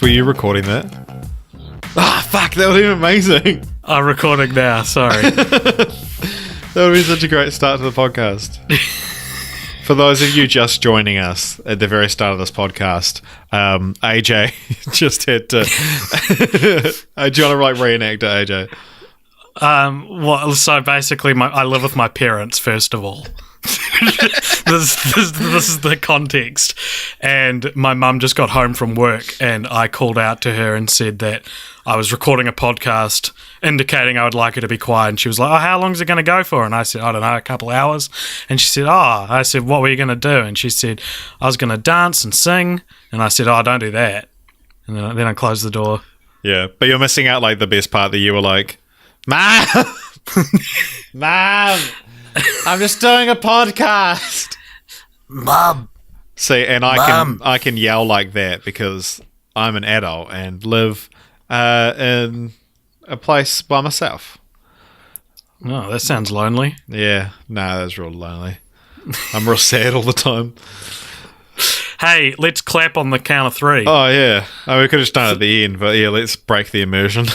Were you recording that? Ah, fuck, that would be amazing. I'm recording now, sorry. That would be such a great start to the podcast. For those of you just joining us at the very start of this podcast, AJ just had to... do you want to reenact it, AJ? So basically, I live with my parents, first of all. this is the context. And my mum just got home from work, and I called out to her and said that I was recording a podcast, indicating I would like her to be quiet. And she was like, "Oh, how long is it going to go for?" And I said, "I don't know, a couple hours." And she said, I said, "What were you going to do?" And she said, "I was going to dance and sing." And I said, "Oh, don't do that." And then I closed the door. Yeah, but you're missing out like the best part that you were like, "Mom, Mom, I'm just doing a podcast, Mum." See, and I can yell like that because I'm an adult and live in a place by myself. Oh, that sounds lonely. Yeah, no, that's real lonely. I'm real sad all the time. Hey, let's clap on the count of three. Oh yeah, we could have done it at the end, but yeah, let's break the immersion.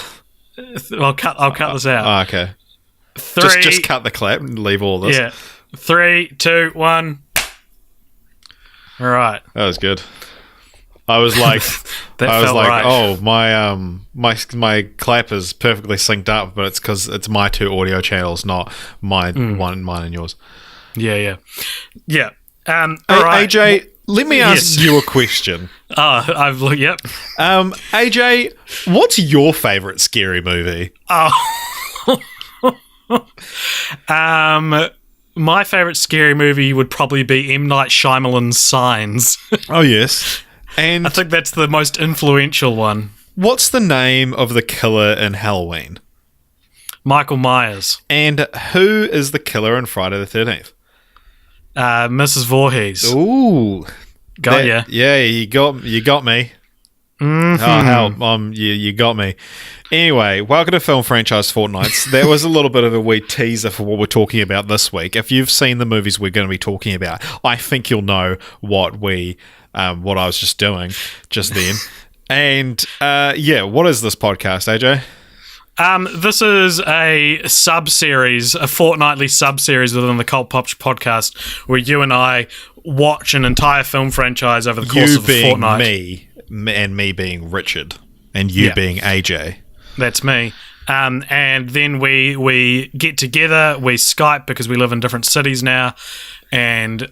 I'll cut this out. Oh, okay. Just cut the clap and leave all this. Yeah. 3, 2, 1. All right. That was good. I was like, right. oh, my clap is perfectly synced up, but it's because it's my two audio channels, not mine and yours. Yeah. All hey, right. AJ, let me ask you a question. Yep. AJ, what's your favorite scary movie? My favorite scary movie would probably be M. Night Shyamalan's Signs. Oh yes, and I think that's the most influential one. What's the name of the killer in Halloween? Michael Myers. And who is the killer in Friday the 13th? Mrs. Voorhees. Ooh, got ya. Yeah, you got me. Mm-hmm. Oh hell, you got me. Anyway, welcome to Film Franchise Fortnights. That was a little bit of a wee teaser for what we're talking about this week. If you've seen the movies we're going to be talking about, I think you'll know what I was just doing just then. And what is this podcast, AJ? This is a sub-series, a fortnightly sub-series within the Cult Pops podcast, where you and I watch an entire film franchise over the course of a fortnight. Me and me being Richard, and you being AJ. That's me. And then we get together, we Skype because we live in different cities now, and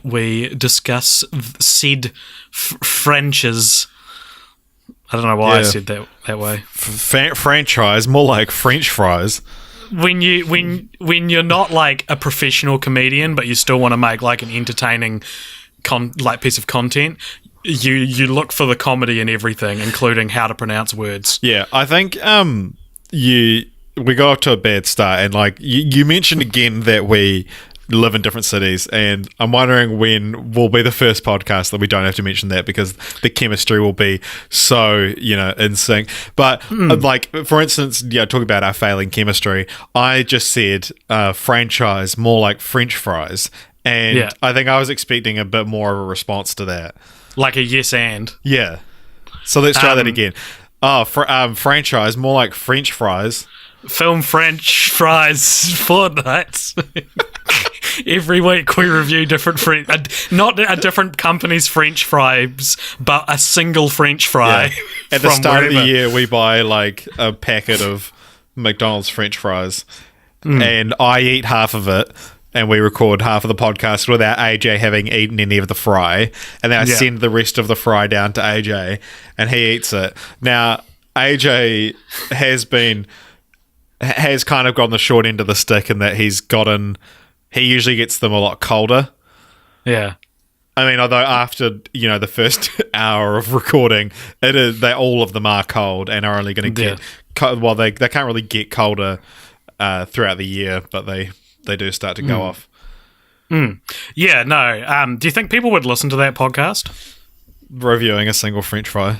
we discuss said Frenches. I don't know why I said that way. Franchise, more like French fries. When you're not like a professional comedian, but you still want to make like an entertaining piece of content, you look for the comedy in everything, including how to pronounce words. Yeah, I think we got off to a bad start, and like you mentioned again that we live in different cities, and I'm wondering when will be the first podcast that we don't have to mention that, because the chemistry will be so in sync. But like for instance, talking about our failing chemistry, I just said franchise, more like French fries, and I think I was expecting a bit more of a response to that, like a yes and. Yeah. So let's try that again. Franchise, more like French fries. Film French fries fortnights. Every week we review different not a different company's French fries, but a single French fry. Yeah. At the start of the year, we buy like a packet of McDonald's French fries, and I eat half of it, and we record half of the podcast without AJ having eaten any of the fry, and then I send the rest of the fry down to AJ, and he eats it. Now, AJ has kind of gone the short end of the stick in that he usually gets them a lot colder. Yeah. I mean, although after, the first hour of recording, all of them are cold and are only going to get well, they can't really get colder throughout the year, but they do start to go off. Yeah, no. Do you think people would listen to that podcast? Reviewing a single French fry.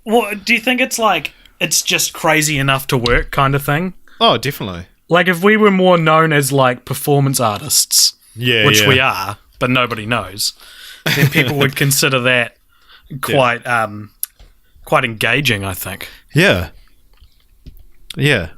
Well, do you think it's just crazy enough to work kind of thing? Oh, definitely. Like if we were more known as like performance artists, which we are, but nobody knows, then people would consider that quite quite engaging, I think. Yeah. Yeah.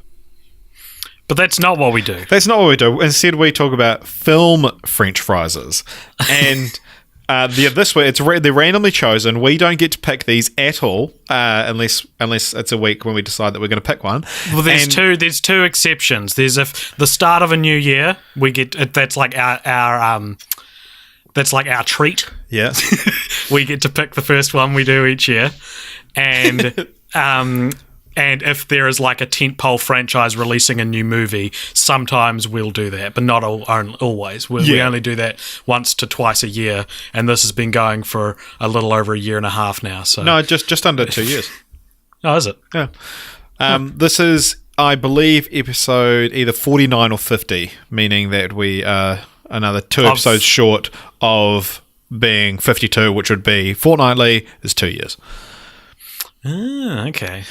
But that's not what we do. That's not what we do. Instead, we talk about film French fries. And this way, they're randomly chosen. We don't get to pick these at all, unless it's a week when we decide that we're going to pick one. Well, there's two exceptions. There's if the start of a new year, we get that's like our treat. Yeah. We get to pick the first one we do each year, and and if there is like a tentpole franchise releasing a new movie, sometimes we'll do that, but not always. We only do that once to twice a year, and this has been going for a little over a year and a half now. So no, just under 2 years. Oh, is it? Yeah. This is, I believe, episode either 49 or 50, meaning that we are another 2 episodes short of being 52, which would be fortnightly is 2 years. Okay.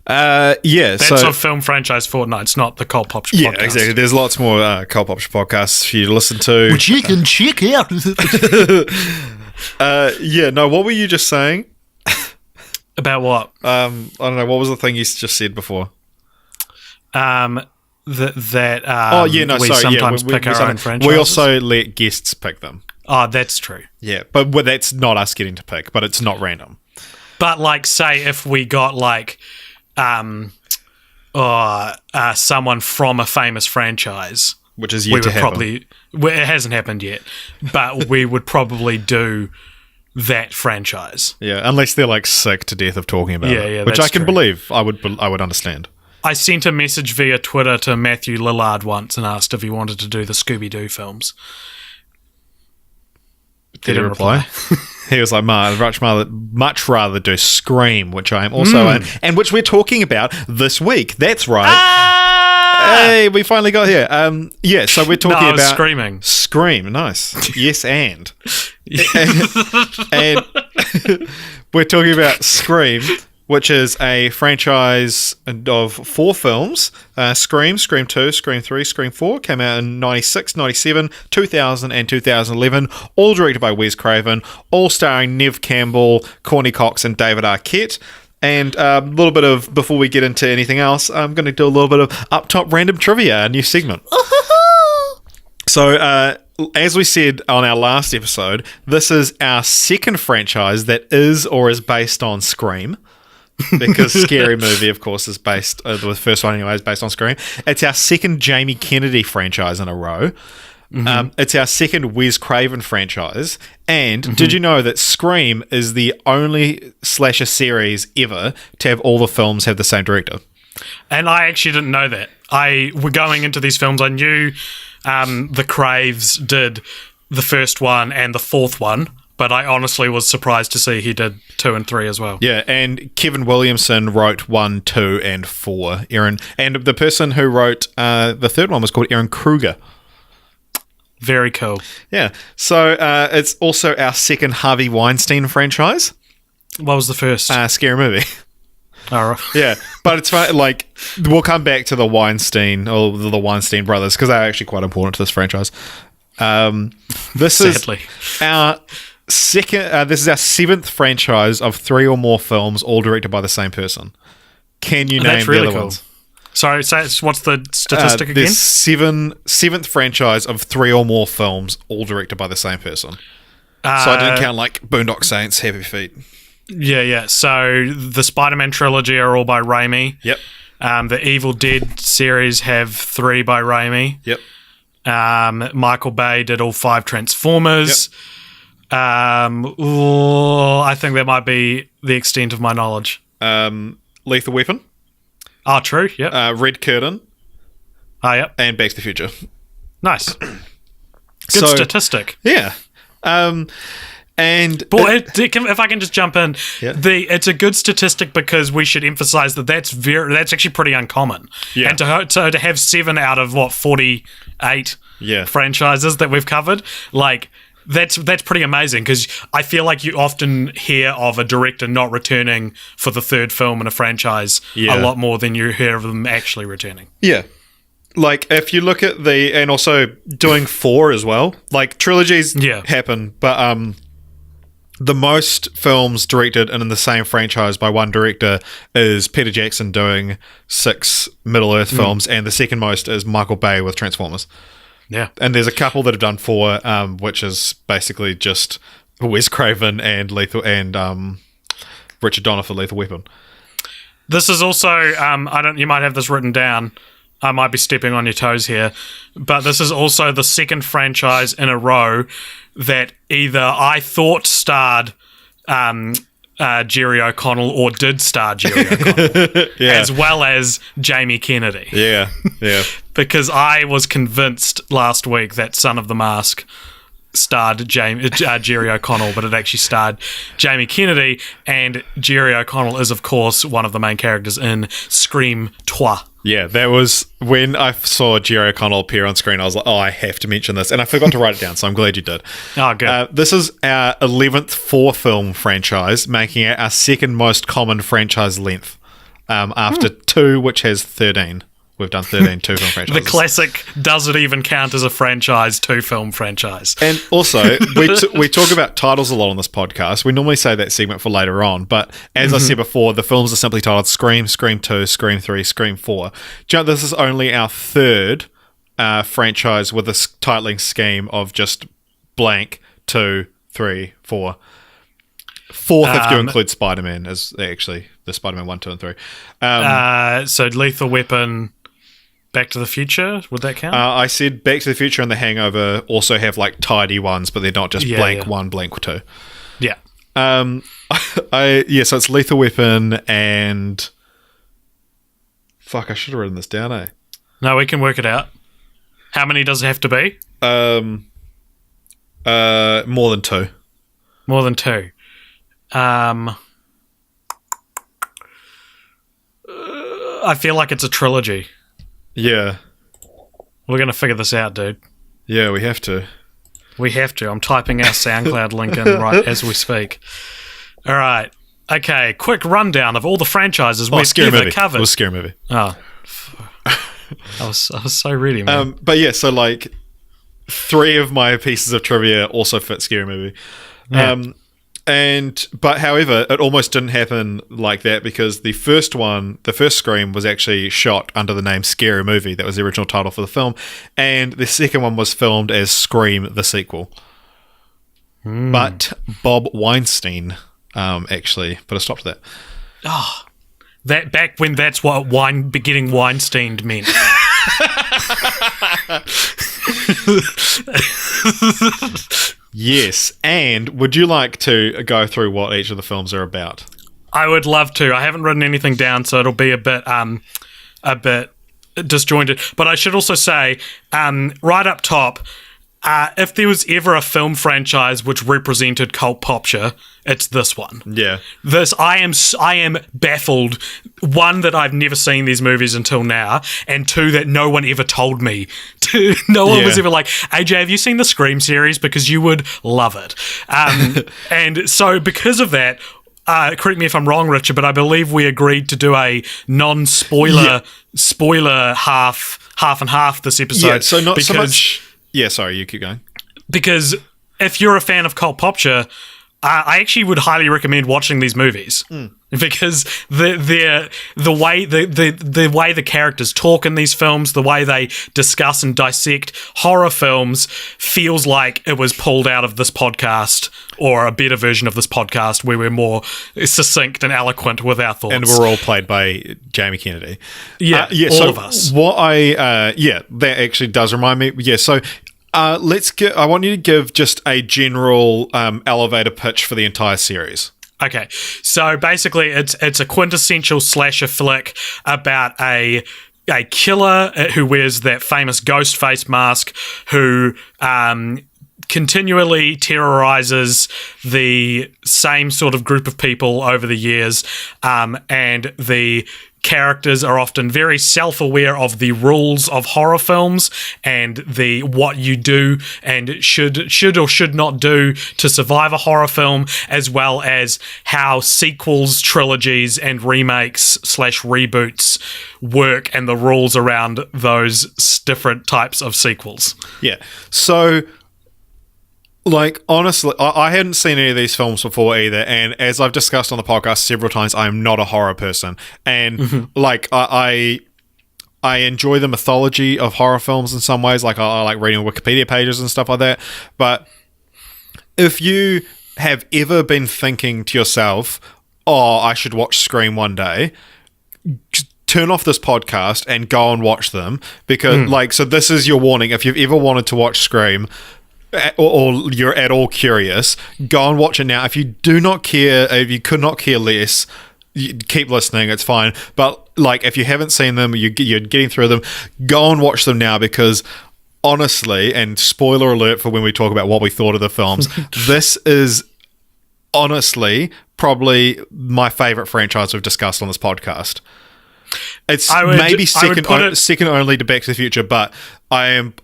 That's a film franchise Fortnights, not the Cult Pop podcast. Yeah, exactly. There's lots more Cult Pop podcasts for you to listen to. Which you can check out. What were you just saying? About what? I don't know. What was the thing you just said before? We sometimes pick our own franchises. We also let guests pick them. Oh, that's true. Yeah, but that's not us getting to pick, but it's not random. But like, say if we got like someone from a famous franchise, which is yet to happen. It hasn't happened yet, but we would probably do that franchise. Yeah, unless they're like sick to death of talking about it. Yeah, which I can true. believe. I would understand. I sent a message via Twitter to Matthew Lillard once and asked if he wanted to do the Scooby-Doo films. Did he reply? He was like, I'd much rather do Scream, which I am also in, and which we're talking about this week. That's right. Hey, we finally got here. So we're talking about Screaming. Scream, nice. Yes, and we're talking about Scream, which is a franchise of 4 films. Scream 2, Scream 3, Scream 4 came out in 96, 97, 2000 and 2011, all directed by Wes Craven, all starring Neve Campbell, Courtney Cox and David Arquette. And a little bit of, before we get into anything else, I'm going to do a little bit of Up Top Random Trivia, a new segment. So, as we said on our last episode, this is our second franchise that is or is based on Scream. Because Scary Movie, of course, is based, the first one anyway, is based on Scream. It's our second Jamie Kennedy franchise in a row. Mm-hmm. It's our second Wes Craven franchise. And did you know that Scream is the only slasher series ever to have all the films have the same director? And I actually didn't know that. We're going into these films, I knew the Craves did the first one and the fourth one, but I honestly was surprised to see he did 2 and 3 as well. Yeah, and Kevin Williamson wrote 1, 2, and 4. And the person who wrote the third one was called Aaron Kruger. Very cool. Yeah, so it's also our second Harvey Weinstein franchise. What was the first? Scary Movie. All right. Yeah, but it's fine. Like, we'll come back to the Weinstein or the Weinstein brothers because they're actually quite important to this franchise. This Sadly. is our second. This is our 7th franchise of 3 or more films, all directed by the same person. Can you name the other ones? Sorry, what's the statistic again? There's 7th franchise of 3 or more films, all directed by the same person. So I didn't count like Boondock Saints, Happy Feet. Yeah. So the Spider-Man trilogy are all by Raimi. Yep. The Evil Dead series have 3 by Raimi. Yep. Michael Bay did all 5 Transformers. Yep. I think that might be the extent of my knowledge. Lethal Weapon. Oh, true. Yep. Red Curtain. Oh, yep. And Back to the Future. Nice. Good statistic. Yeah. And if I can just jump in, it's a good statistic because we should emphasize that's actually pretty uncommon. Yeah. And to have 7 out of 48 franchises that we've covered, like that's pretty amazing because I feel like you often hear of a director not returning for the 3rd film in a franchise a lot more than you hear of them actually returning. Yeah. Like, if you look at and also doing 4 as well, like, trilogies happen, but the most films directed in the same franchise by one director is Peter Jackson doing 6 Middle-earth films, and the second most is Michael Bay with Transformers. Yeah. And there's a couple that have done 4, which is basically just Wes Craven and Richard Donner for Lethal Weapon. This is also, you might have this written down. I might be stepping on your toes here, but this is also the second franchise in a row that either I thought starred Jerry O'Connell or did star Jerry O'Connell, as well as Jamie Kennedy. Yeah. Because I was convinced last week that Son of the Mask starred Jerry O'Connell, but it actually starred Jamie Kennedy, and Jerry O'Connell is, of course, one of the main characters in Scream 2. Yeah, that was when I saw Jerry O'Connell appear on screen. I was like, oh, I have to mention this. And I forgot to write it down, so I'm glad you did. Oh, good. This is our 11th 4-film franchise, making it our second most common franchise length, after 2, which has 13. We've done 13 2-film franchises. The classic, does it even count as a franchise, 2-film franchise? And also, we talk about titles a lot on this podcast. We normally say that segment for later on, but as I said before, the films are simply titled Scream, Scream 2, Scream 3, Scream 4. Do you know, this is only our 3rd franchise with a titling scheme of just blank, 2, 3, 4. 4th if you include Spider-Man, as actually the Spider-Man 1, 2, and 3. So Lethal Weapon, Back to the Future, would that count? I said Back to the Future and The Hangover also have like tidy ones, but they're not just blank 1, blank 2. Yeah. So it's Lethal Weapon and fuck, I should have written this down, eh? No, we can work it out. How many does it have to be? More than 2. More than 2. I feel like it's a trilogy. Yeah. We're going to figure this out, dude. Yeah, we have to. We have to. I'm typing our SoundCloud link in right as we speak. All right. Okay, quick rundown of all the franchises we've ever covered. It was a scary movie. Oh. I was so ready, man. But yeah, so like 3 of my pieces of trivia also fit scary movie. Yeah. But however, it almost didn't happen like that because the first Scream was actually shot under the name Scary Movie. That was the original title for the film. And the second one was filmed as Scream, the sequel. But Bob Weinstein actually put a stop to that. Oh, that back when that's what getting Weinsteined meant. Yes, and would you like to go through what each of the films are about? I would love to. I haven't written anything down, so it'll be a bit disjointed. But I should also say, right up top, if there was ever a film franchise which represented cult popture, it's this one. Yeah. I am baffled. 1, that I've never seen these movies until now, and 2, that no one ever told me. No one was ever like, AJ, have you seen the Scream series? Because you would love it. And so because of that, correct me if I'm wrong, Richard, but I believe we agreed to do a non-spoiler spoiler half and half this episode. Yeah, so not so much. Yeah, sorry, you keep going. Because if you're a fan of cult popture, I actually would highly recommend watching these movies because the way the characters talk in these films, the way they discuss and dissect horror films, feels like it was pulled out of this podcast or a better version of this podcast where we're more succinct and eloquent with our thoughts. And we're all played by Jamie Kennedy. Yeah, all of us. That actually does remind me. Yeah, so. I want you to give just a general elevator pitch for the entire series. Okay, so basically, it's a quintessential slasher flick about a killer who wears that famous ghost face mask, who continually terrorizes the same sort of group of people over the years, and the characters are often very self-aware of the rules of horror films and the what you do and should or should not do to survive a horror film, as well as how sequels, trilogies, and remakes / reboots work and the rules around those different types of sequels. Yeah. So Like, honestly, I hadn't seen any of these films before either, and as I've discussed on the podcast several times, I'm not a horror person, and like I enjoy the mythology of horror films in some ways. Like, I like reading Wikipedia pages and stuff like that. But if you have ever been thinking to yourself, "Oh, I should watch Scream one day," just turn off this podcast and go and watch them, because so this is your warning. If you've ever wanted to watch Scream, or you're at all curious, go and watch it now. If you do not care, if you could not care less, you keep listening, it's fine. But like, if you haven't seen them, you're getting through them, go and watch them now, because honestly, and spoiler alert for when we talk about what we thought of the films, this is honestly probably my favorite franchise we've discussed on this podcast. It's second only to Back to the Future, but I'm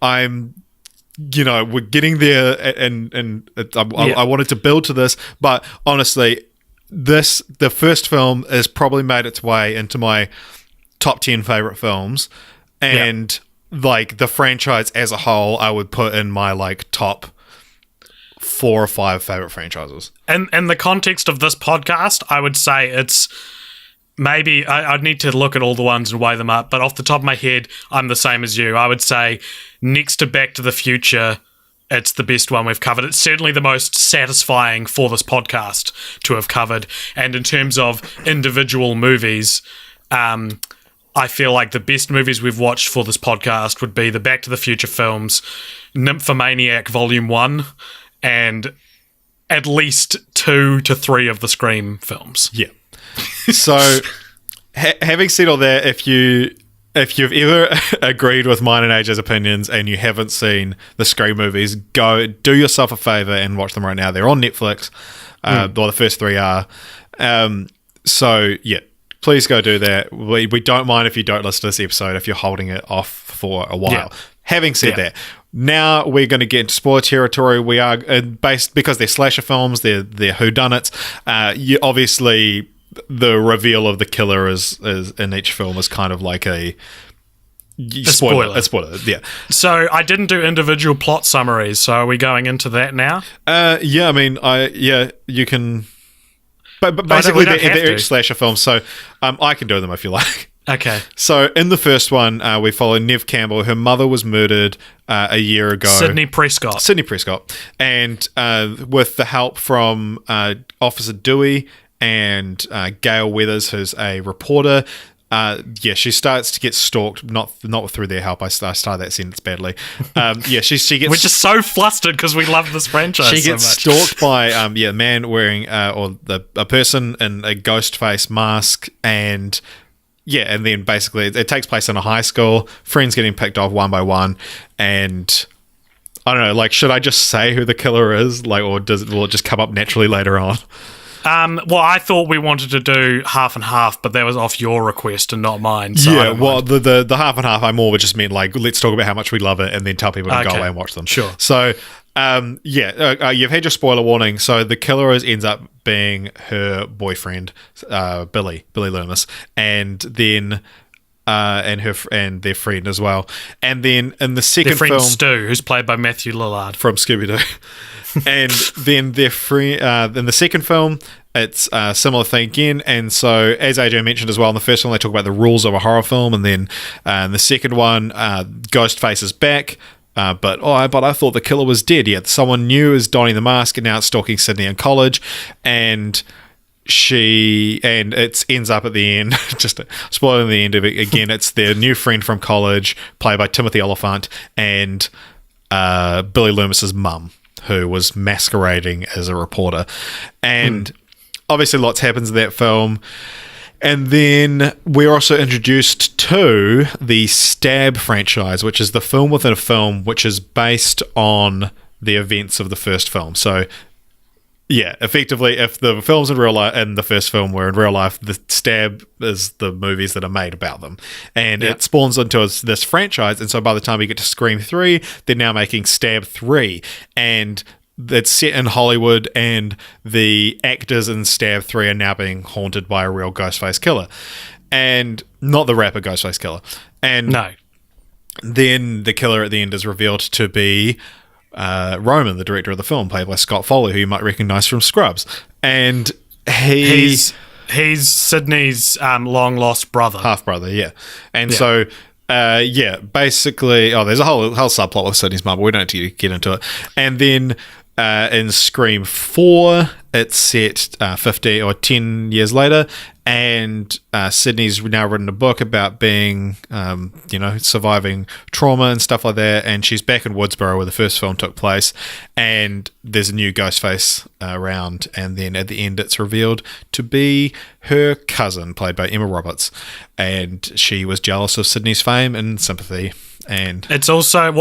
we're getting there, and I wanted to build to this, but honestly, the first film has probably made its way into my top 10 favorite films, and like the franchise as a whole, I would put in my like top 4 or 5 favorite franchises. And in the context of this podcast, I would say it's maybe I'd need to look at all the ones and weigh them up, but off the top of my head, I'm the same as you. I would say next to Back to the Future, it's the best one we've covered. It's certainly the most satisfying for this podcast to have covered. And in terms of individual movies, I feel like the best movies we've watched for this podcast would be the Back to the Future films, Nymphomaniac Volume 1, and at least 2 to 3 of the Scream films. Yeah. So, having said all that, if you've ever agreed with mine and AJ's opinions and you haven't seen the Scream movies, go do yourself a favor and watch them right now. They're on Netflix. Well, the first 3 are. So, yeah, please go do that. We don't mind if you don't listen to this episode if you're holding it off for a while. Yeah. Having said that, now we're going to get into spoiler territory. We are based, because they're slasher films, they're whodunits. Obviously, the reveal of the killer is in each film is kind of like a spoiler. A spoiler, yeah. So I didn't do individual plot summaries. So are we going into that now? Yeah. I mean, you can. But basically, they're each slasher films, so I can do them if you like. Okay. So in the first one, we follow Neve Campbell. Her mother was murdered a year ago. Sydney Prescott. And with the help from Officer Dewey and Gail Weathers, who's a reporter, she starts to get stalked. Not through their help. I started that sentence badly. She gets. We're just so flustered because we love this franchise. She gets stalked by a man wearing a person in a ghost face mask, and then basically it takes place in a high school. Friends getting picked off one by one, and I don't know. Like, should I just say who the killer is? Like, or will it just come up naturally later on? Well, I thought we wanted to do half and half, but that was off your request and not mine. So the half and half, I more just meant like, let's talk about how much we love it and then tell people to go away and watch them. Sure. So, you've had your spoiler warning. So the killer ends up being her boyfriend, Billy Loomis, and then and their friend as well. And then in the second film, Stu, who's played by Matthew Lillard from Scooby-Doo. And then their friend in the second film, it's a similar thing again. And so, as AJ mentioned as well, in the first one they talk about the rules of a horror film, and then in the second one, Ghostface is back. But I thought the killer was dead. Yeah, someone new is donning the mask and now it's stalking Sydney in college, and it ends up at the end, just spoiling the end of it again, it's their new friend from college, played by Timothy Oliphant, and Billy Loomis's mum, who was masquerading as a reporter. And obviously lots happens in that film. And then we're also introduced to the Stab franchise, which is the film within a film, which is based on the events of the first film. So, yeah, effectively, if the films in real life and the first film were in real life, the Stab is the movies that are made about them. And it spawns into this franchise. And so by the time we get to Scream 3, they're now making Stab 3. And it's set in Hollywood, and the actors in Stab 3 are now being haunted by a real Ghostface killer. And not the rapper Ghostface killer. And no. Then the killer at the end is revealed to be Roman, the director of the film, played by Scott Foley, who you might recognise from Scrubs. And he's Sydney's long lost brother, half brother, yeah. And so, basically, there's a whole subplot with Sydney's mum, but we don't need to get into it. And then in Scream 4, it's set 50 or 10 years later, and Sydney's now written a book about being, surviving trauma and stuff like that, and she's back in Woodsboro where the first film took place, and there's a new Ghostface around, and then at the end it's revealed to be her cousin, played by Emma Roberts, and she was jealous of Sydney's fame and sympathy. And it's also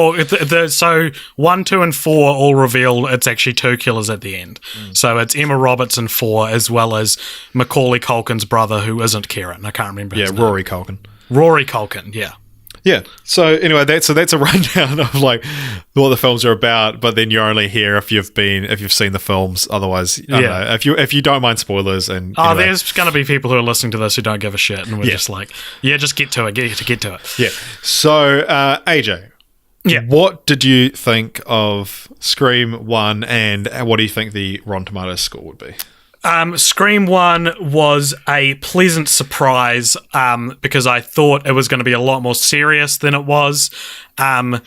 so 1, 2, and 4 all reveal it's actually 2 killers at the end. So it's Emma Roberts in 4, as well as Macaulay Culkin's brother, who isn't Kieran. I can't remember. His name. Rory Culkin. Rory Culkin. Yeah. Yeah. So anyway, that's a rundown of like what the films are about. But then you're only here if you've seen the films. Otherwise, I don't know, if you don't mind spoilers. And anyway. There's going to be people who are listening to this who don't give a shit, and we're just like, just get to it. Get to it. Yeah. So AJ. Yeah. What did you think of Scream 1, and what do you think the Rotten Tomatoes score would be? Scream 1 was a pleasant surprise because I thought it was going to be a lot more serious than it was. And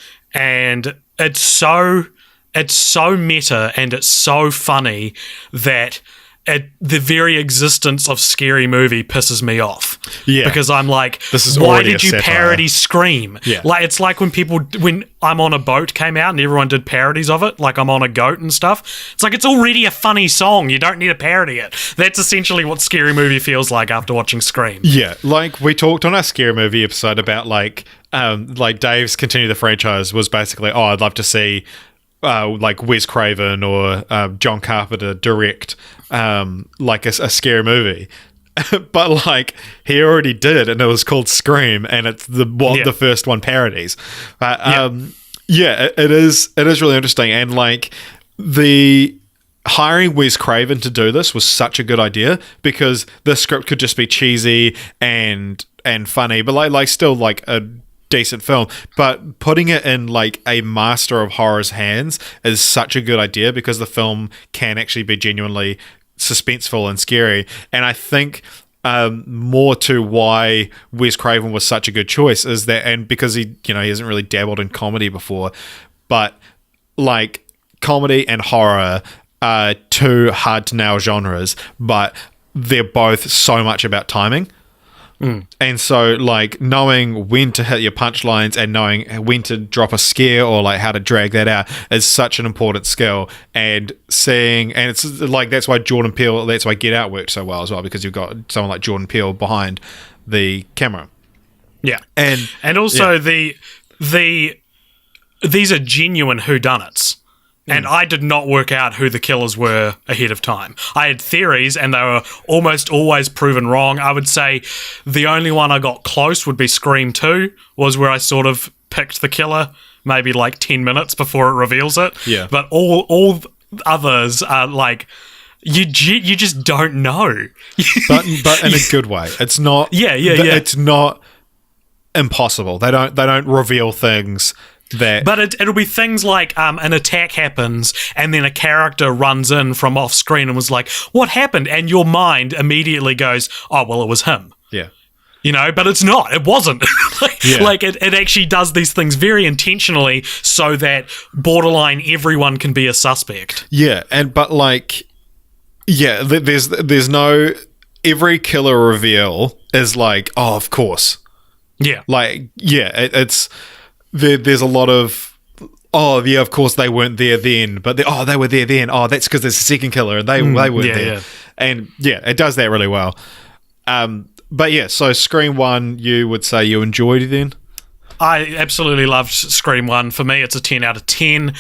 it's so meta and it's so funny that the very existence of Scary Movie pisses me off. Yeah. Because I'm like, why did you parody Scream? Yeah. Like, it's like when I'm on a Boat came out and everyone did parodies of it, like I'm on a Goat and stuff. It's like, it's already a funny song. You don't need to parody it. That's essentially what Scary Movie feels like after watching Scream. Yeah. Like we talked on our Scary Movie episode about like Dave's Continue the Franchise was basically, I'd love to see like Wes Craven or John Carpenter direct like a scary movie. But like he already did it, and it was called Scream, and it's the first one parodies. It is really interesting, and like the hiring Wes Craven to do this was such a good idea, because the script could just be cheesy and funny, but like still like a decent film, but putting it in like a master of horror's hands is such a good idea, because the film can actually be genuinely suspenseful and scary. And I think more to why Wes Craven was such a good choice is that, and because he hasn't really dabbled in comedy before, but like comedy and horror are two hard to nail genres, but they're both so much about timing. And so like knowing when to hit your punchlines and knowing when to drop a scare or like how to drag that out is such an important skill. And it's like that's why Get Out worked so well as well, because you've got someone like Jordan Peele behind the camera. Yeah. And also these are genuine whodunits. And I did not work out who the killers were ahead of time. I had theories, and they were almost always proven wrong. I would say the only one I got close would be Scream 2, was where I sort of picked the killer maybe like 10 minutes before it reveals it. Yeah. But all others are like, you just don't know. but in a good way. It's not. It's not impossible. They don't reveal things. But it'll be things like an attack happens and then a character runs in from off screen and was like, what happened? And your mind immediately goes, oh, well, it was him. Yeah. But it's not. It wasn't. Like it actually does these things very intentionally so that borderline everyone can be a suspect. Yeah, there's no, every killer reveal is like, oh, of course. Yeah. Like, it's... There's a lot of, of course they weren't there then, but they were there then. Oh, that's because there's a second killer and they weren't there. Yeah. And it does that really well. But yeah, so Scream 1, you would say you enjoyed then? I absolutely loved Scream 1. For me, it's a 10 out of 10.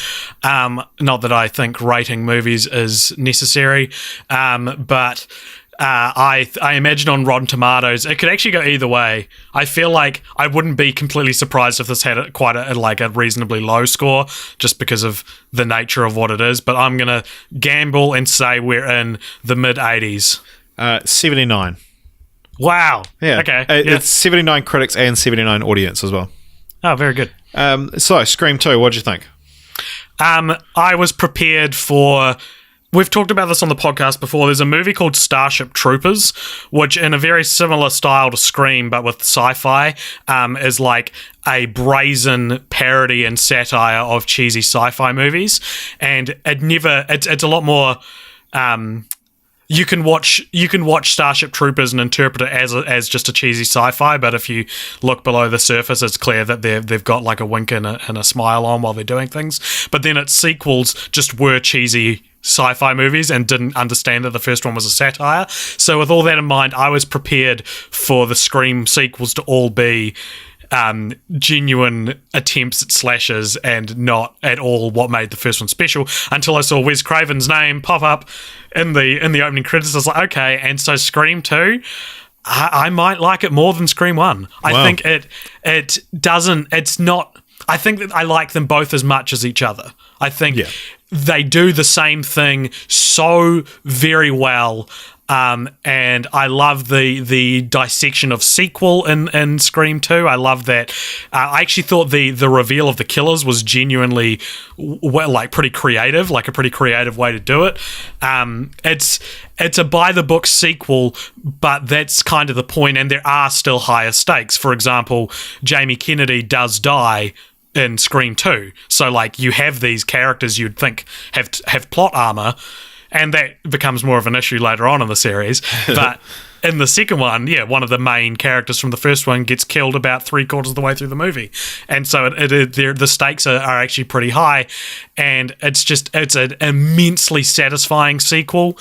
Not that I think rating movies is necessary, but... I imagine on Rotten Tomatoes it could actually go either way. I feel like I wouldn't be completely surprised if this had quite a reasonably low score, just because of the nature of what it is. But I'm gonna gamble and say we're in the mid 80s. 79. Wow. Yeah. Okay. It's 79 critics and 79 audience as well. Oh, very good. So Scream 2, what did you think? I was prepared for. We've talked about this on the podcast before. There's a movie called Starship Troopers, which, in a very similar style to Scream, but with sci-fi, is like a brazen parody and satire of cheesy sci-fi movies. And it's a lot more. You can watch Starship Troopers and interpret it as just a cheesy sci-fi, but if you look below the surface, it's clear that they've got like a wink and a smile on while they're doing things. But then its sequels just were cheesy sci-fi movies and didn't understand that the first one was a satire. So with all that in mind, I was prepared for the Scream sequels to all be genuine attempts at slashes and not at all what made the first one special, until I saw Wes Craven's name pop up in the opening credits. I was like, okay, and so Scream 2, I might like it more than Scream 1. I think it doesn't, it's not, I think that I like them both as much as each other. I think they do the same thing so very well. And I love the dissection of sequel in Scream 2. I love that. I actually thought the reveal of the killers was genuinely pretty creative, like a pretty creative way to do it. It's a by the book sequel, but that's kind of the point, and there are still higher stakes. For example, Jamie Kennedy does die in Scream 2. So like you have these characters you'd think have plot armor, and that becomes more of an issue later on in the series. But in the second one, one of the main characters from the first one gets killed about 3/4 of the way through the movie. And so the stakes are actually pretty high. And it's an immensely satisfying sequel.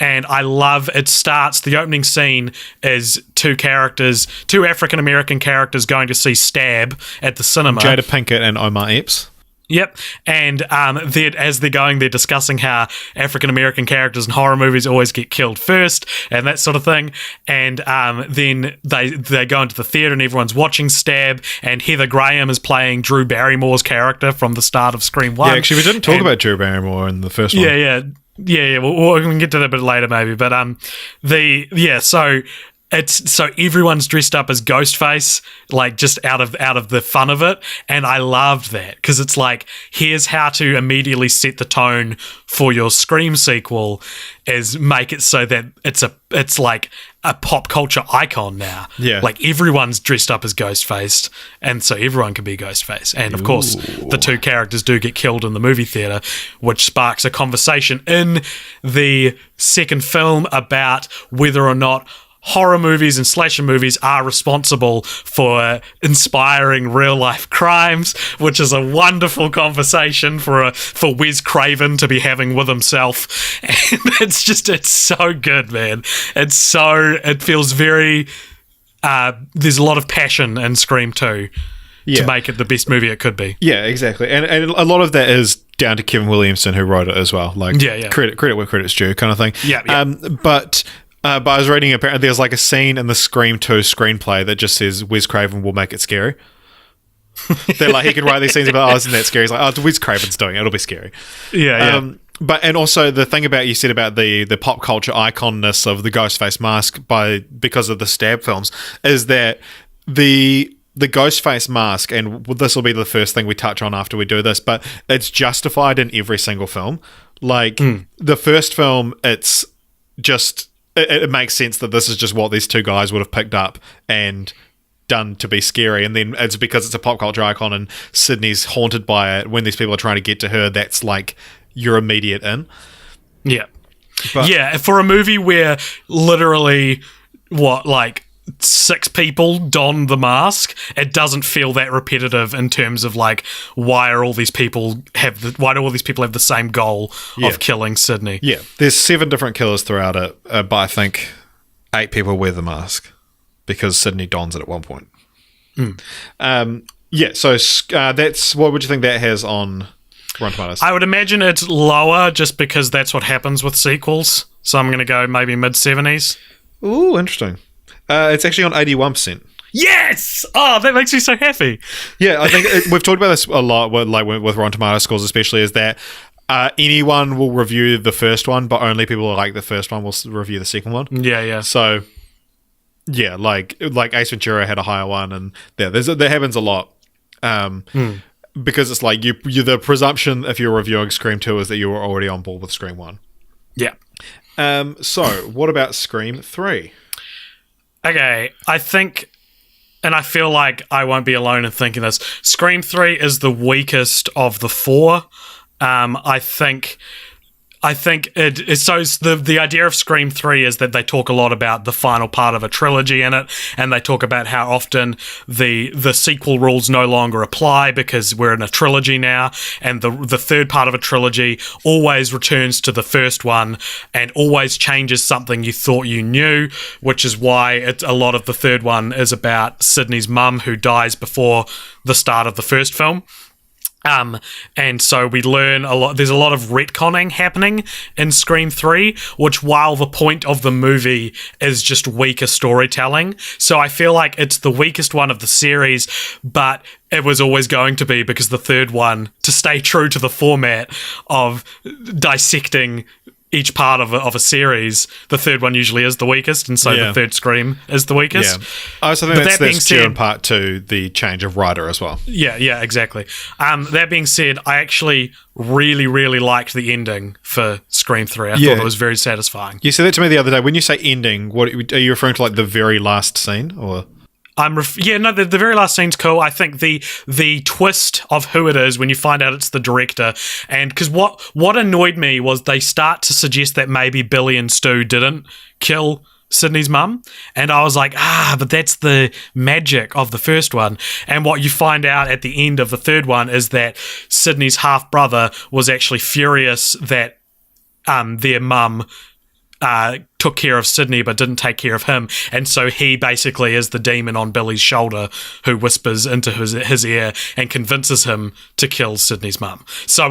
And I love it. Starts, the opening scene is two African-American characters going to see Stab at the cinema. Jada Pinkett and Omar Epps. Yep, and as they're going, they're discussing how African-American characters in horror movies always get killed first and that sort of thing. And then they go into the theatre and everyone's watching Stab, and Heather Graham is playing Drew Barrymore's character from the start of Scream 1. Yeah, actually, we didn't talk about Drew Barrymore in the first one. Yeah. We can get to that a bit later, maybe. But so everyone's dressed up as Ghostface, like just out of the fun of it, and I loved that because it's like, here's how to immediately set the tone for your Scream sequel, is make it so that it's like a pop culture icon now. Yeah, like everyone's dressed up as Ghostface, and so everyone can be Ghostface. And of course, the two characters do get killed in the movie theater, which sparks a conversation in the second film about whether or not horror movies and slasher movies are responsible for inspiring real life crimes, which is a wonderful conversation for Wes Craven to be having with himself. And it's so good, man. It feels very there's a lot of passion in Scream 2 to make it the best movie it could be. Yeah, exactly. And a lot of that is down to Kevin Williamson, who wrote it as well. Like, credit where credit's due kind of thing. But I was reading, apparently there's like a scene in the Scream 2 screenplay that just says Wes Craven will make it scary. They're like, he can write these scenes about, isn't that scary? He's like, Wes Craven's doing it, it'll be scary. And also the thing you said about the pop culture iconness of the Ghostface mask because of the Stab films is that the Ghostface mask, and this will be the first thing we touch on after we do this, but it's justified in every single film. Like the first film, it's just, it makes sense that this is just what these two guys would have picked up and done to be scary, and then it's because it's a pop culture icon and Sydney's haunted by it. When these people are trying to get to her, that's like your immediate in. For a movie where literally six people don the mask, it doesn't feel that repetitive in terms of like, why do all these people have the same goal of killing Sydney? Yeah, there's 7 different killers throughout it, but I think 8 people wear the mask because Sydney dons it at one point. So that's, what would you think that has on Rotten Tomatoes? I would imagine it's lower just because that's what happens with sequels, so I'm going to go maybe mid-70s. Ooh, interesting. It's actually on 81%. Yes! Oh, that makes me so happy. Yeah, I think we've talked about this a lot with Rotten Tomatoes scores, especially, is that anyone will review the first one, but only people who like the first one will review the second one. Yeah. So, like Ace Ventura had a higher one, and that happens a lot. because it's like you the presumption if you're reviewing Scream 2 is that you were already on board with Scream 1. Yeah. So what about Scream 3? Okay, I think, and I feel like I won't be alone in thinking this, Scream 3 is the weakest of the four. I think the idea of Scream 3 is that they talk a lot about the final part of a trilogy in it, and they talk about how often the sequel rules no longer apply because we're in a trilogy now, and the third part of a trilogy always returns to the first one and always changes something you thought you knew, which is why a lot of the third one is about Sydney's mum who dies before the start of the first film. And so we learn a lot. There's a lot of retconning happening in Scream 3, which, while the point of the movie is just weaker storytelling, so I feel like it's the weakest one of the series, but it was always going to be because the third one, to stay true to the format of dissecting each part of a series, the third one usually is the weakest, and so the third Scream is the weakest. Yeah. I also think that's due in part to the change of writer as well. Yeah, exactly. That being said, I actually really, really liked the ending for Scream 3. I thought it was very satisfying. You said that to me the other day. When you say ending, what are you referring to, like the very last scene, or? The very last scene's cool. I think the twist of who it is when you find out it's the director, and because what annoyed me was they start to suggest that maybe Billy and Stu didn't kill Sydney's mum, and I was like, but that's the magic of the first one. And what you find out at the end of the third one is that Sydney's half brother was actually furious that their mum took care of Sydney but didn't take care of him, and so he basically is the demon on Billy's shoulder who whispers into his ear and convinces him to kill Sydney's mum. So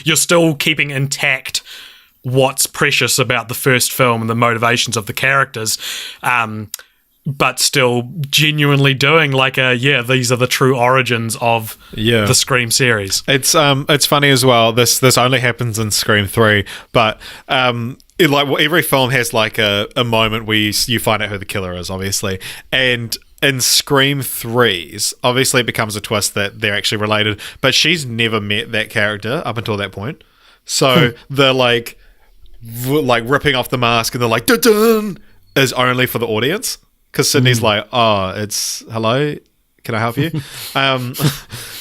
you're still keeping intact what's precious about the first film and the motivations of the characters, but still genuinely doing these are the true origins of the Scream series. It's funny as well. This only happens in Scream 3, but every film has like a moment where you find out who the killer is, obviously, and in Scream 3's, obviously it becomes a twist that they're actually related, but she's never met that character up until that point. So they're like ripping off the mask and they're like, dun-dun, is only for the audience. Because Sydney's like, it's hello, can I help you?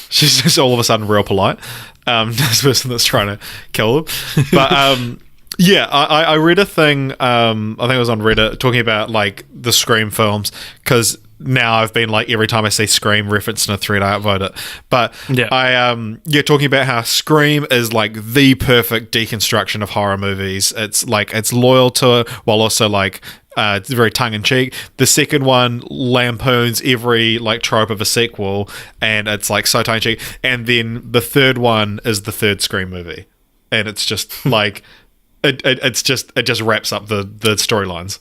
She's just all of a sudden real polite. This person that's trying to kill them. But I read a thing. I think it was on Reddit talking about like the Scream films, because now I've been like every time I see Scream referenced in a thread, I upvote it. But talking about how Scream is like the perfect deconstruction of horror movies. It's like it's loyal to it while also like it's very tongue-in-cheek. The second one lampoons every like trope of a sequel, and it's like so tongue-in-cheek. And then the third one is the third Scream movie, and it's just like it just wraps up the storylines.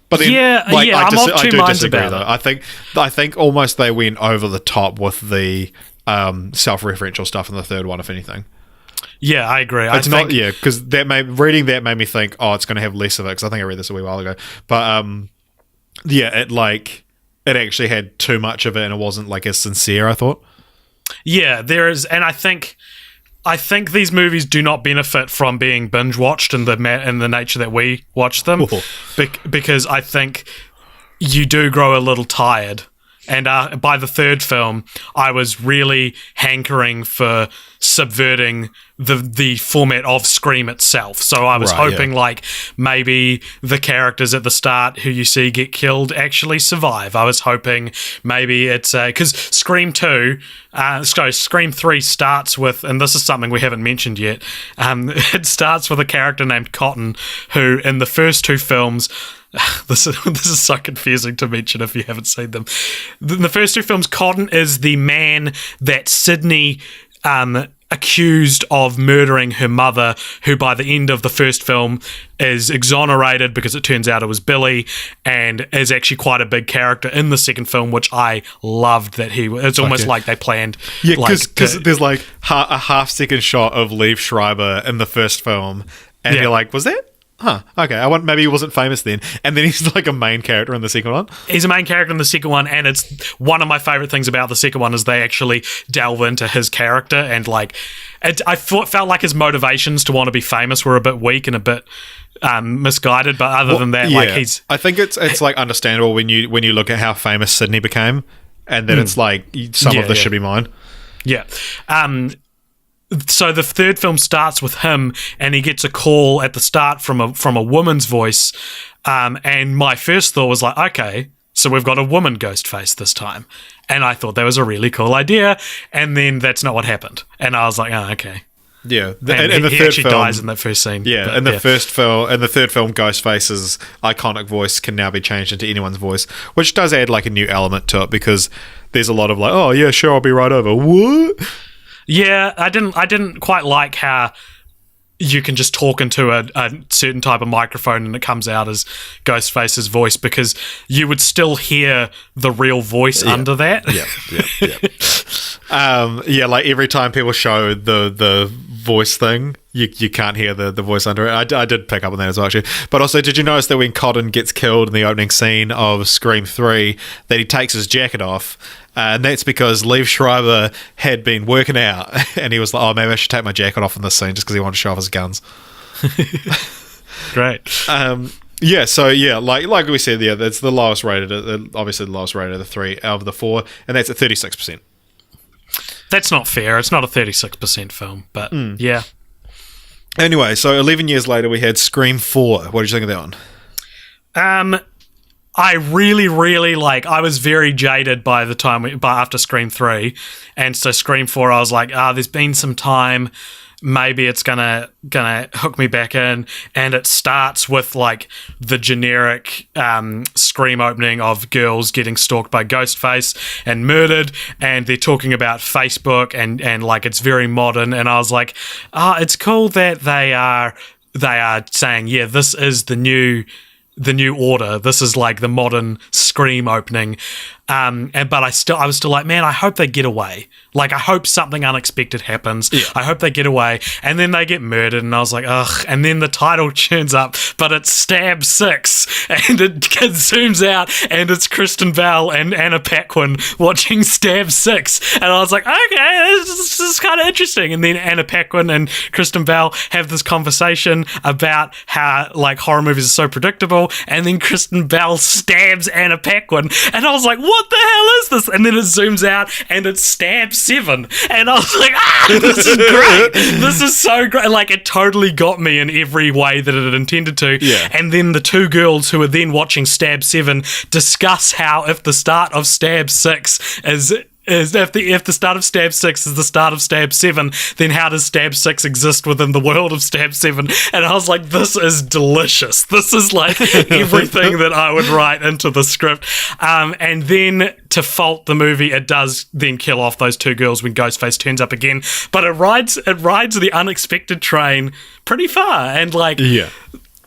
But then, I'm of two minds about though. it. I think almost they went over the top with the self-referential stuff in the third one, if anything. Yeah, I agree. Because reading that made me think, it's going to have less of it, because I think I read this a wee while ago. But it actually had too much of it, and it wasn't like as sincere, I thought. Yeah, there is, and I think these movies do not benefit from being binge watched in the nature that we watch them, because I think you do grow a little tired. And by the third film, I was really hankering for subverting the format of Scream itself. So I was hoping like maybe the characters at the start who you see get killed actually survive. I was hoping maybe it's because Scream 3 starts with, and this is something we haven't mentioned yet, it starts with a character named Cotton, who in the first two films, this is so confusing to mention if you haven't seen them. In the first two films, Cotton is the man that Sydney accused of murdering her mother, who by the end of the first film is exonerated because it turns out it was Billy, and is actually quite a big character in the second film, which I loved that he was. It's almost like they planned. Yeah, because there's like a half-second shot of Liev Schreiber in the first film, and you're like, was that Huh. Okay. I want maybe he wasn't famous then, and then he's like a main character in the second one. He's a main character in the second one, and it's one of my favorite things about the second one is they actually delve into his character, and like, felt like his motivations to want to be famous were a bit weak and a bit misguided. But other than that, like I think it's like understandable when you look at how famous Sydney became, and then it's like some of this should be mine. Yeah. So the third film starts with him, and he gets a call at the start from a woman's voice, and my first thought was like, okay, so we've got a woman Ghostface this time, and I thought that was a really cool idea, and then that's not what happened, and I was like, oh, okay. Yeah, and the he actually dies in that first scene. Yeah, but, in the third film, Ghostface's iconic voice can now be changed into anyone's voice, which does add like a new element to it because there's a lot of like, oh yeah, sure, I'll be right over. What? Yeah, I didn't quite like how you can just talk into a certain type of microphone and it comes out as Ghostface's voice, because you would still hear the real voice under that. Yeah, like every time people show the voice thing, you can't hear the voice under it. I did pick up on that as well, actually. But also, did you notice that when Cotton gets killed in the opening scene of Scream 3, that he takes his jacket off? And that's because Liev Schreiber had been working out, and he was like, oh, maybe I should take my jacket off in this scene just because he wanted to show off his guns. Great. Yeah, so yeah, like we said, yeah, that's the lowest rated, obviously the lowest rated of the three out of the four, and that's at 36%. That's not fair. It's not a 36% film, but yeah. Anyway, so 11 years later, we had Scream 4. What did you think of that one? I really, really I was very jaded by the time after Scream 3, and so Scream 4, I was like, there's been some time, maybe it's gonna hook me back in, and it starts with like the generic Scream opening of girls getting stalked by Ghostface and murdered, and they're talking about Facebook and like it's very modern, and I was like, it's cool that they are saying, yeah, this is the new order. This is like the modern Scream opening. But I was still like, man, I hope they get away. Like, I hope something unexpected happens. Yeah. I hope they get away. And then they get murdered, and I was like, ugh. And then the title turns up, but it's Stab 6, and it zooms out, and it's Kristen Bell and Anna Paquin watching Stab 6. And I was like, okay, this is kind of interesting. And then Anna Paquin and Kristen Bell have this conversation about how like horror movies are so predictable, and then Kristen Bell stabs Anna Paquin, and I was like, what the hell is this? And then it zooms out, and it's Stab 7, and I was like, this is great. This is so great. Like, it totally got me in every way that it intended to. Yeah. And then the two girls who are then watching Stab 7 discuss how if the start of Stab 6 is if the start of Stab 6 is the start of Stab 7, then how does Stab 6 exist within the world of Stab 7? And I was like, this is delicious. This is like everything that I would write into the script. And then to fault the movie, it does then kill off those two girls when Ghostface turns up again. But it rides the unexpected train pretty far. And like, yeah.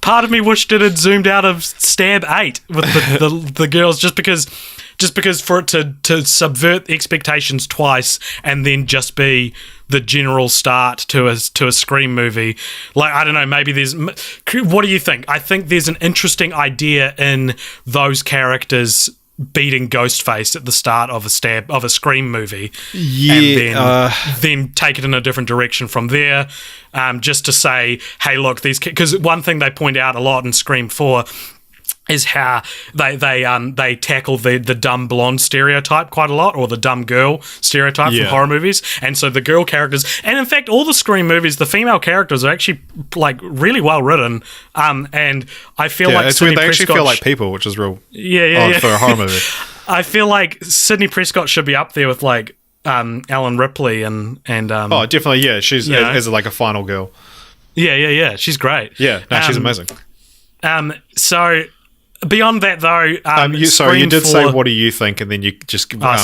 Part of me wished it had zoomed out of Stab 8 with the girls, just because for it to subvert expectations twice and then just be the general start to a Scream movie. Like, I don't know, maybe there's... What do you think? I think there's an interesting idea in those characters beating Ghostface at the start of a Scream movie, yeah, and then take it in a different direction from there, just to say, hey, look, these... Because one thing they point out a lot in Scream 4 is how they tackle the dumb blonde stereotype quite a lot, or the dumb girl stereotype from horror movies. And so the girl characters, and in fact all the Scream movies, the female characters are actually like really well written, and I feel like it's Sidney weird, they actually Prescott feel like people, which is real odd for a horror movie. I feel like Sidney Prescott should be up there with like Ellen Ripley and oh, definitely, yeah, she's as like a final girl. Yeah, she's great. Yeah, no, she's amazing. So beyond that, though, you did say, what do you think? And then you just keep going.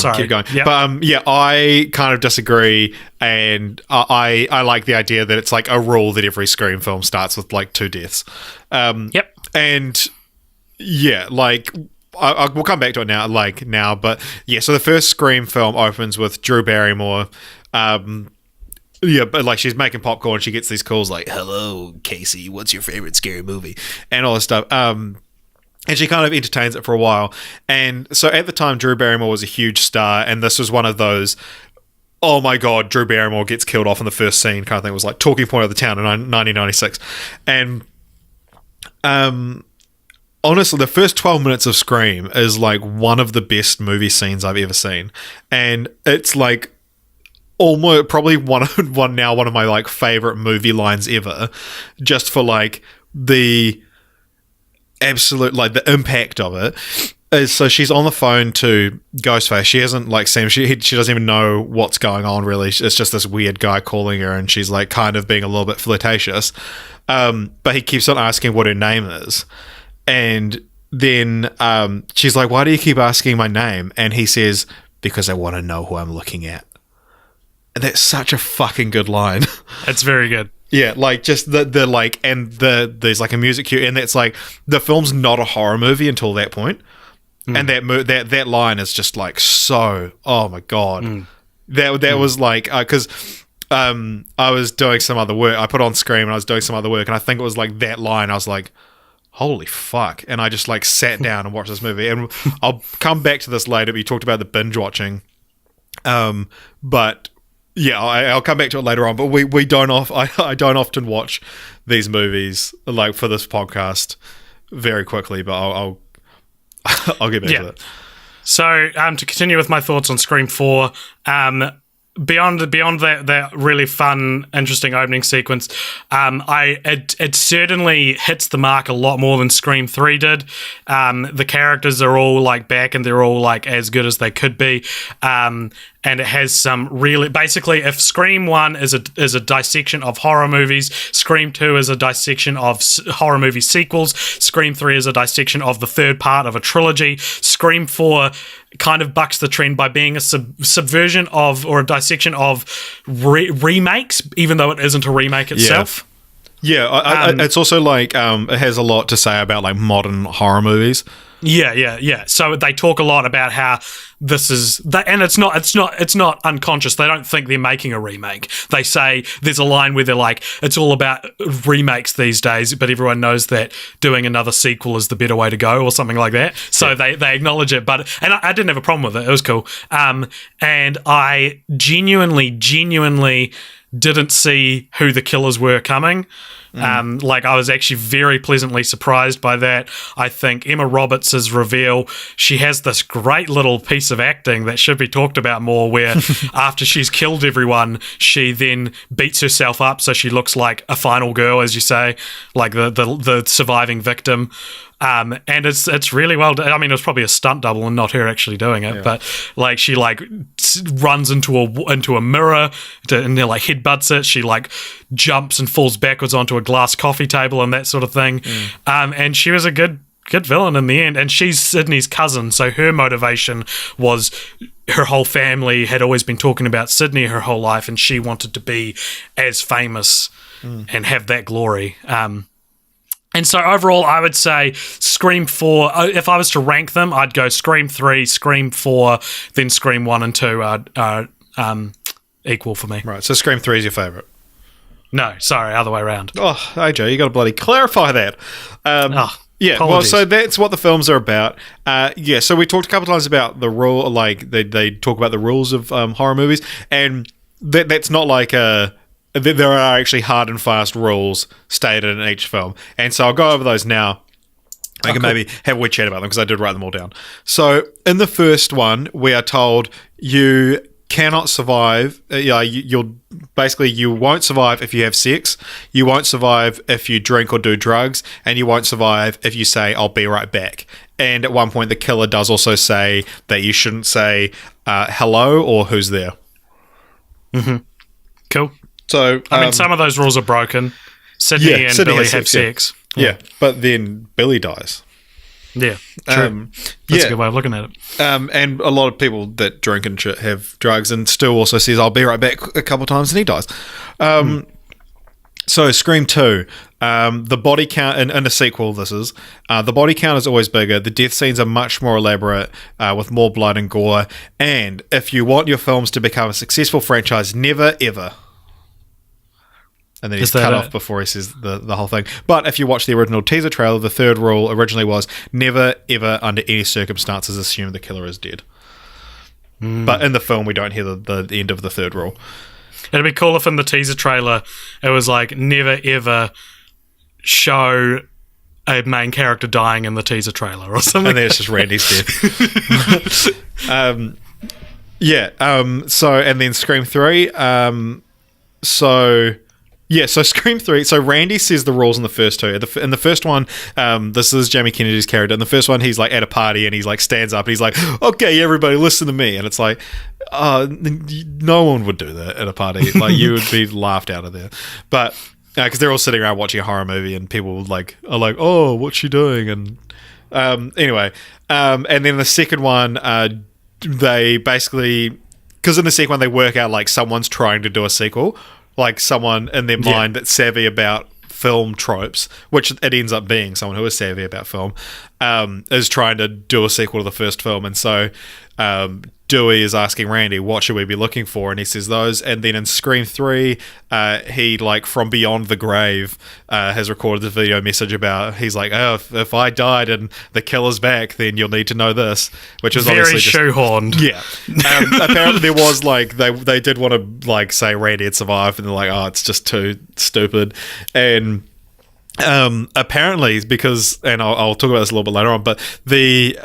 Yep. But I kind of disagree, and I like the idea that it's like a rule that every Scream film starts with like 2 deaths. Yep. And yeah, like we'll come back to it now, but yeah, so the first Scream film opens with Drew Barrymore Yeah, but like she's making popcorn, she gets these calls like, "Hello, Casey, what's your favorite scary movie?" and all this stuff. And she kind of entertains it for a while. And so at the time, Drew Barrymore was a huge star, and this was one of those, oh my god, Drew Barrymore gets killed off in the first scene kind of thing. It was like talking point of the town in 1996. And honestly, the first 12 minutes of Scream is like one of the best movie scenes I've ever seen. And it's like almost probably one of my like favorite movie lines ever, just for like the absolute like the impact of it. Is so she's on the phone to Ghostface. She hasn't like seen she doesn't even know what's going on really. It's just this weird guy calling her, and she's like kind of being a little bit flirtatious, but he keeps on asking what her name is. And then she's like, "Why do you keep asking my name?" And he says, "Because I want to know who I'm looking at." And that's such a fucking good line. It's very good. Yeah, like just the like, and there's like a music cue, and that's like the film's not a horror movie until that point, and that line is just like so. Oh my god, that was like because I was doing some other work. I put on Scream and I was doing some other work, and I think it was like that line. I was like, holy fuck. And I just like sat down and watched this movie. And I'll come back to this later, but you talked about the binge watching. But yeah, I'll come back to it later on. But we don't I don't often watch these movies like for this podcast very quickly, but I'll get back to that. So to continue with my thoughts on Scream 4, beyond that really fun, interesting opening sequence, it certainly hits the mark a lot more than Scream 3 did. The characters are all like back, and they're all like as good as they could be. And it has some really, basically, if Scream 1 is a dissection of horror movies, Scream 2 is a dissection of horror movie sequels, Scream 3 is a dissection of the third part of a trilogy, Scream 4 kind of bucks the trend by being a subversion of, or a dissection of remakes, even though it isn't a remake itself. Yeah, it's also like it has a lot to say about like modern horror movies. Yeah. So they talk a lot about how this is that, and it's not unconscious. They don't think they're making a remake. They say there's a line where they're like, it's all about remakes these days, but everyone knows that doing another sequel is the better way to go, or something like that. So they acknowledge it, and I didn't have a problem with it. It was cool. And I genuinely didn't see who the killers were coming. Like I was actually very pleasantly surprised by that. I think Emma Roberts' reveal, she has this great little piece of acting that should be talked about more, where after she's killed everyone, she then beats herself up so she looks like a final girl, as you say, like the surviving victim. And it's really well done. I mean, it was probably a stunt double and not her actually doing it, but like she like runs into a mirror and then like headbutts it. She like jumps and falls backwards onto a glass coffee table and that sort of thing. And she was a good villain in the end. And she's Sydney's cousin, so her motivation was her whole family had always been talking about Sydney her whole life, and she wanted to be as famous and have that glory. And so overall, I would say Scream 4, if I was to rank them, I'd go Scream 3, Scream 4, then Scream 1 and 2 are equal for me. Right, so Scream 3 is your favourite? No, sorry, other way around. Oh, AJ, you got to bloody clarify that. Yeah, apologies. Well, so that's what the films are about. So we talked a couple times about the rule, like they talk about the rules of horror movies, and that's not like a... There are actually hard and fast rules stated in each film. And so I'll go over those now. I can maybe have a wee chat about them because I did write them all down. So in the first one, we are told you cannot survive. You won't survive if you have sex. You won't survive if you drink or do drugs. And you won't survive if you say, "I'll be right back." And at one point, the killer does also say that you shouldn't say hello or who's there. Mm-hmm. Cool. So, I mean, some of those rules are broken. Sydney and Billy have sex. Yeah, but then Billy dies. Yeah, true. That's a good way of looking at it. And a lot of people that drink and have drugs, and Stu also says, "I'll be right back" a couple of times, and he dies. So Scream 2, the body count, in a sequel this is, the body count is always bigger, the death scenes are much more elaborate, with more blood and gore, and if you want your films to become a successful franchise, never ever And then he's Is that cut it? off before he says the whole thing. But if you watch the original teaser trailer, the third rule originally was never, ever, under any circumstances, assume the killer is dead. But in the film, we don't hear the end of the third rule. It'd be cool if in the teaser trailer it was like never ever show a main character dying in the teaser trailer or something. And then it's just Randy's death. So, and then Scream 3. So Scream 3. So Randy says the rules in the first two. In the first one, this is Jamie Kennedy's character. In the first one, he's like at a party and he's like stands up and he's like, "Okay, everybody, listen to me." And it's like, no one would do that at a party. Like you would be laughed out of there. But because they're all sitting around watching a horror movie and people are like, "Oh, what's she doing?" And anyway, and then the second one, they basically, because in the second one they work out like someone's trying to do a sequel. Like someone in their mind that's savvy about film tropes, which it ends up being someone who is savvy about film, is trying to do a sequel to the first film. And so Dewey is asking Randy, what should we be looking for? And he says those. And then in Scream 3, he, like, from beyond the grave, has recorded the video message about, he's like, "Oh, if I died and the killer's back, then you'll need to know this," which is very obviously shoehorned. Yeah. Apparently there was, like, they did want to, like, say Randy had survived, and they're like, "Oh, it's just too stupid." And apparently, because, and I'll talk about this a little bit later on, but the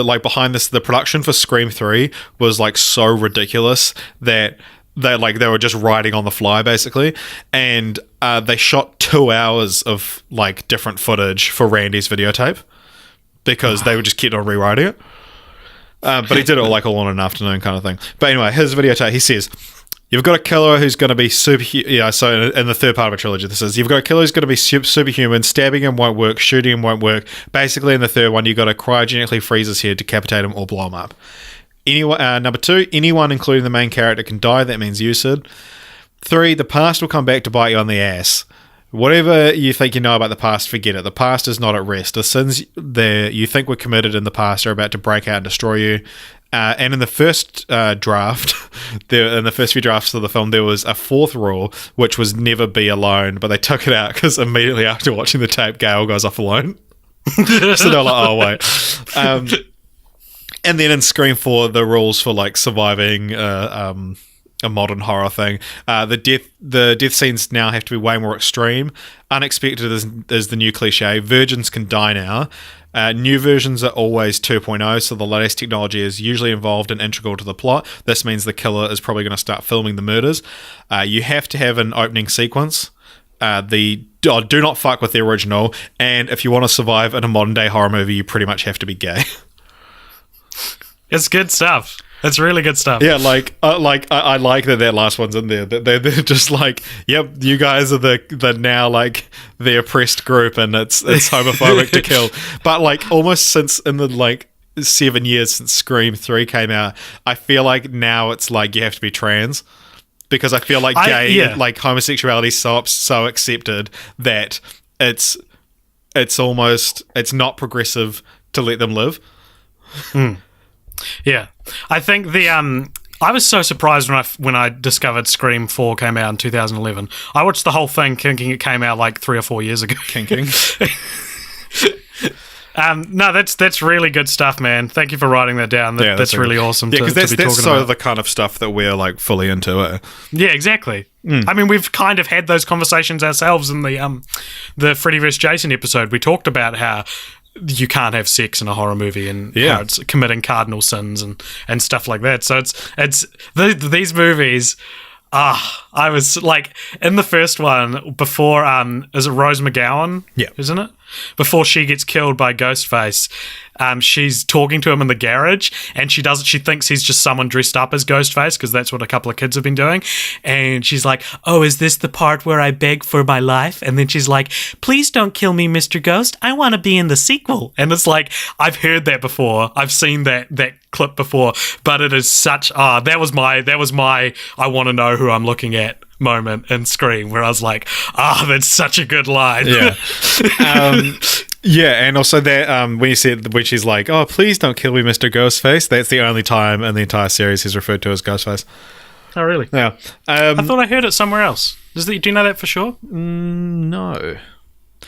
like behind this, the production for Scream 3 was like so ridiculous that they were just writing on the fly basically, and they shot 2 hours of like different footage for Randy's videotape because they were just kept on rewriting it. But he did it like all in an afternoon kind of thing. But anyway, his videotape, he says, "You've got a killer who's going to be so in the third part of a trilogy, this is, you've got a killer who's going to be superhuman, stabbing him won't work, shooting him won't work. Basically, in the third one, you've got to cryogenically freeze his head, decapitate him, or blow him up. Anyone, number 2, anyone, including the main character, can die. That means you, Sid. 3, the past will come back to bite you on the ass. Whatever you think you know about the past, forget it. The past is not at rest. The sins that you think were committed in the past are about to break out and destroy you." And in the first draft, in the first few drafts of the film, there was a 4th rule, which was never be alone, but they took it out because immediately after watching the tape, Gail goes off alone. So they're like, "Oh, wait." And then in Scream 4, the rules for like surviving a modern horror thing, the death scenes now have to be way more extreme. Unexpected is the new cliche. Virgins can die now. New versions are always 2.0, so the latest technology is usually involved and integral to the plot. This means the killer is probably going to start filming the murders. You have to have an opening sequence. Do not fuck with the original, and if you want to survive in a modern day horror movie, you pretty much have to be gay. It's good stuff. It's really good stuff. Yeah, I like that last one's in there. They're just like, "Yep, you guys are the now like the oppressed group, and it's homophobic to kill." But like almost since in the like 7 years since Scream 3 came out, I feel like now it's like you have to be trans, because I feel like like homosexuality is so accepted that it's almost, it's not progressive to let them live. Yeah, I think I was so surprised when I discovered Scream 4 came out in 2011. I watched the whole thing thinking it came out like 3 or 4 years ago. Kinking. No, that's really good stuff, man. Thank you for writing that down. That's really awesome. Yeah, because that's sort of the kind of stuff that we're like fully into it. Yeah, exactly. I mean, we've kind of had those conversations ourselves in the Freddy vs. Jason episode. We talked about how you can't have sex in a horror movie, and how it's committing cardinal sins and stuff like that. So it's these movies. I was like, in the first one, before is it Rose McGowan? Yeah, isn't it? Before she gets killed by Ghostface, she's talking to him in the garage, and she thinks he's just someone dressed up as Ghostface, because that's what a couple of kids have been doing. And she's like, "Oh, is this the part where I beg for my life?" And then she's like, "Please don't kill me, Mr. Ghost. I want to be in the sequel." And it's like, I've heard that before. I've seen that clip before, but it is such that was my I want to know who I'm looking at moment in Scream, where I was like, that's such a good line. Yeah. Yeah, and also that when she's like, "Oh, please don't kill me, Mr. Ghostface," that's the only time in the entire series he's referred to as Ghostface. Oh, really? Yeah. I thought I heard it somewhere else. Do you know that for sure? No.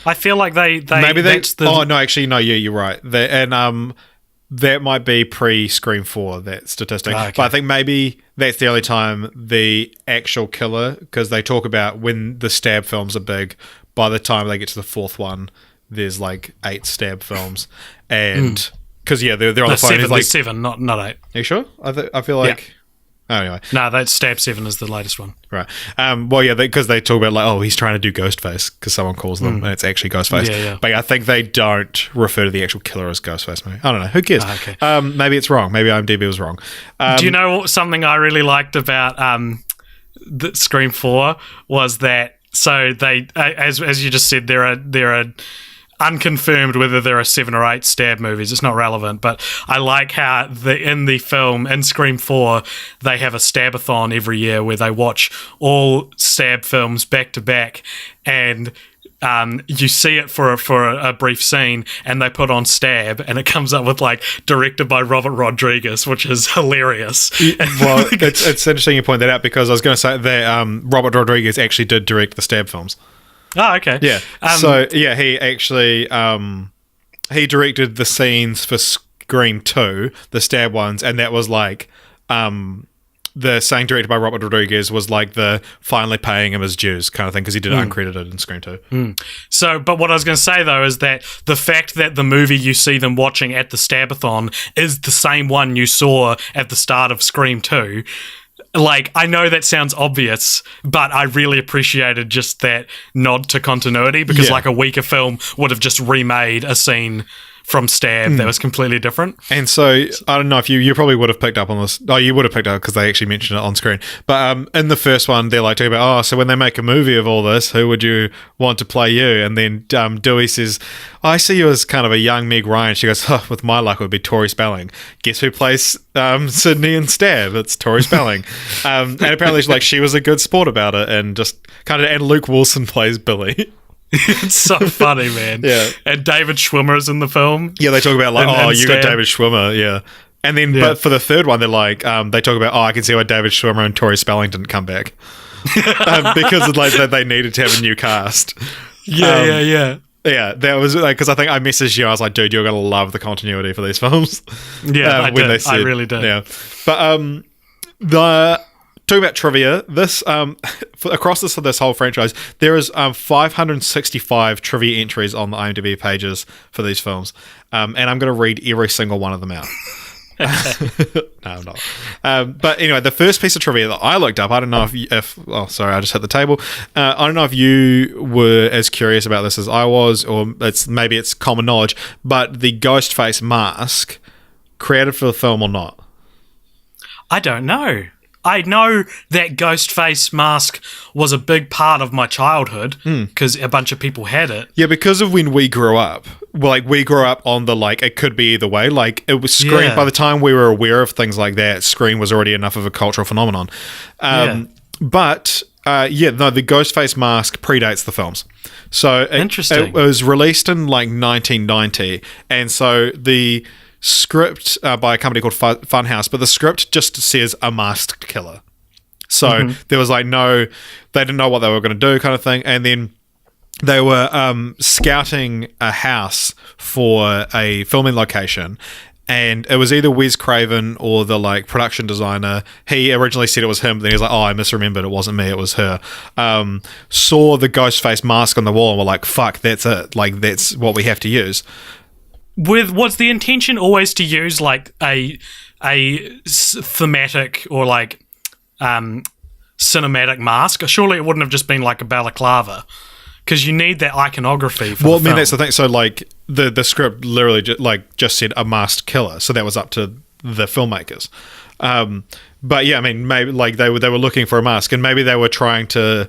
I feel like they Maybe they. that's the, Oh no, actually no. Yeah, you're right. That might be pre-Scream 4, that statistic. Okay. But I think maybe that's the only time the actual killer, because they talk about when the stab films are big, by the time they get to the fourth one, there's like 8 stab films. And, because, they're on the phone. seven, Like, 7, not 8. are you sure? I feel like... Oh, anyway. No, that Stab 7 is the latest one. Right. Because they talk about like, oh, he's trying to do Ghostface, because someone calls them and it's actually Ghostface. Yeah. But I think they don't refer to the actual killer as Ghostface. Maybe. I don't know. Who cares? Okay. Maybe it's wrong. Maybe IMDb was wrong. Do you know something I really liked about the Scream 4 was that, so they, as you just said, there are unconfirmed whether there are 7 or 8 stab movies. It's not relevant, but I like how in the film, in Scream 4, they have a stabathon every year where they watch all stab films back to back, and you see it for a brief scene, and they put on Stab, and it comes up with like directed by Robert Rodriguez, which is hilarious. Well, it's interesting you point that out, because I was going to say that Robert Rodriguez actually did direct the Stab films. Oh, okay. Yeah. He actually he directed the scenes for Scream 2, the stab ones, and that was like the saying directed by Robert Rodriguez was like the finally paying him his dues kind of thing, because he did it uncredited in Scream 2. So, but what I was going to say though is that the fact that the movie you see them watching at the Stabathon is the same one you saw at the start of Scream 2. Like, I know that sounds obvious, but I really appreciated just that nod to continuity, because like a weaker film would have just remade a scene from Stab that was completely different. And so, I don't know if you probably would have picked up on this. Oh, you would have picked up because they actually mentioned it on screen. But in the first one, they're like talking about, so when they make a movie of all this, who would you want to play you? And then Dewey says, I see you as kind of a young Meg Ryan. She goes, with my luck, it would be Tori Spelling. Guess who plays Sydney in Stab? It's Tori Spelling. And apparently, she was a good sport about it, and just kind of. And Luke Wilson plays Billy. It's so funny, man. Yeah. And David Schwimmer is in the film. Yeah, they talk about you got David Schwimmer, yeah. And then, but for the third one, they're like, they talk about, I can see why David Schwimmer and Tori Spelling didn't come back. Because they needed to have a new cast. Yeah. Yeah, that was because I think I messaged you. I was like, dude, you're going to love the continuity for these films. Yeah, I did. I really did. Yeah. But talking about trivia, this across this whole franchise, there is 565 trivia entries on the IMDb pages for these films, and I'm going to read every single one of them out. No, I'm not. But anyway, the first piece of trivia that I looked up, I don't know sorry, I just hit the table. I don't know if you were as curious about this as I was, or maybe it's common knowledge, but the ghost face mask created for the film or not? I don't know. I know that ghost face mask was a big part of my childhood because a bunch of people had it. Yeah, because of when we grew up. We grew up on the, it could be either way. It was Scream. By the time we were aware of things like that, Scream was already enough of a cultural phenomenon. But, the ghost face mask predates the films. So Interesting. It was released in, 1990. And so the script by a company called Funhouse, but the script just says a masked killer. So there was they didn't know what they were going to do kind of thing. And then they were scouting a house for a filming location, and it was either Wes Craven or the production designer. He originally said it was him, but then he was like, I misremembered, it wasn't me, it was her. Saw the ghost face mask on the wall and were like, fuck, that's it, that's what we have to use. Was the intention always to use a thematic or cinematic mask? Surely it wouldn't have just been a balaclava, because you need that iconography for the film. That's the thing. So the script literally just said a masked killer, so that was up to the filmmakers. But yeah, I mean, maybe they were looking for a mask, and maybe they were trying to,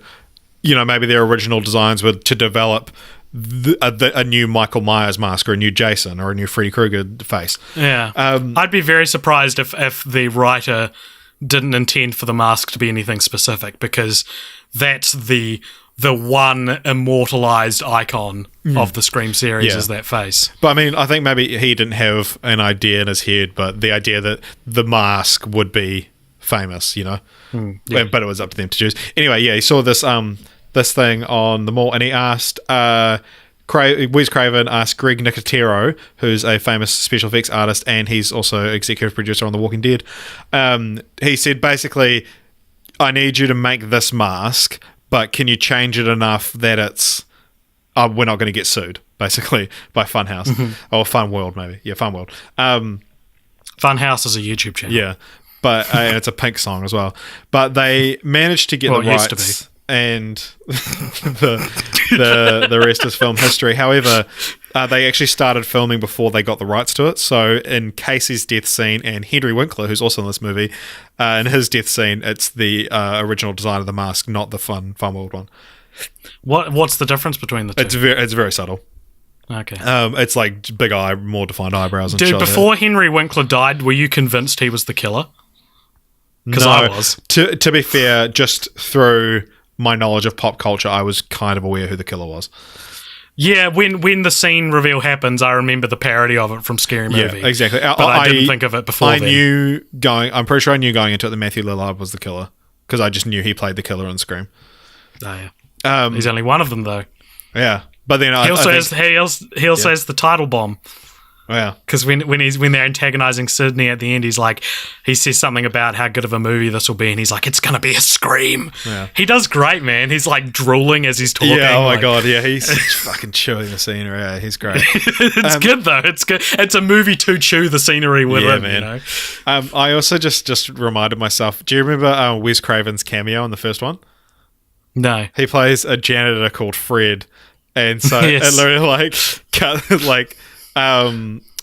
maybe their original designs were to develop a new Michael Myers mask, or a new Jason, or a new Freddy Krueger face. Yeah. I'd be very surprised if the writer didn't intend for the mask to be anything specific, because that's the one immortalized icon of the Scream series is that face. But I mean, I think maybe he didn't have an idea in his head, but the idea that the mask would be famous, you know. yeah. But it was up to them to choose. Anyway, yeah, he saw this this thing on the mall, and he asked Wes Craven asked Greg Nicotero, who's a famous special effects artist, and he's also executive producer on The Walking Dead. He said basically, I need you to make this mask, but can you change it enough that it's we're not going to get sued, basically, by Funhouse or Fun World, maybe. Yeah, Fun World. Funhouse is a YouTube channel. Yeah, but and it's a Pink song as well. But they managed to get the rights. Used to be. And the rest is film history. However, they actually started filming before they got the rights to it. So in Casey's death scene and Henry Winkler, who's also in this movie, in his death scene, it's the original design of the mask, not the Fun World one. What's the difference between the two? It's very subtle. Okay. It's like big eye, more defined eyebrows. And Dude, before Henry Winkler died, were you convinced he was the killer? Because no, I was. To be fair, just through my knowledge of pop culture, I was kind of aware who the killer was. Yeah, when the scene reveal happens, I remember the parody of it from Scary Movie. Yeah, exactly. But I didn't think of it before then. I'm pretty sure I knew going into it that Matthew Lillard was the killer, because I just knew he played the killer in Scream. Oh, yeah. He's only one of them, though. Yeah. But then he also has the title bomb. Oh, yeah. Because when they're antagonizing Sydney at the end, he says something about how good of a movie this will be, and he's like, it's gonna be a Scream. Yeah. He does great, man. He's like drooling as he's talking. Yeah, oh my god, yeah, he's fucking chewing the scenery. Yeah, he's great. It's good though. It's good. It's a movie to chew the scenery with him, man. You know? I also just reminded myself, do you remember Wes Craven's cameo in the first one? No. He plays a janitor called Fred, and so Yes. it literally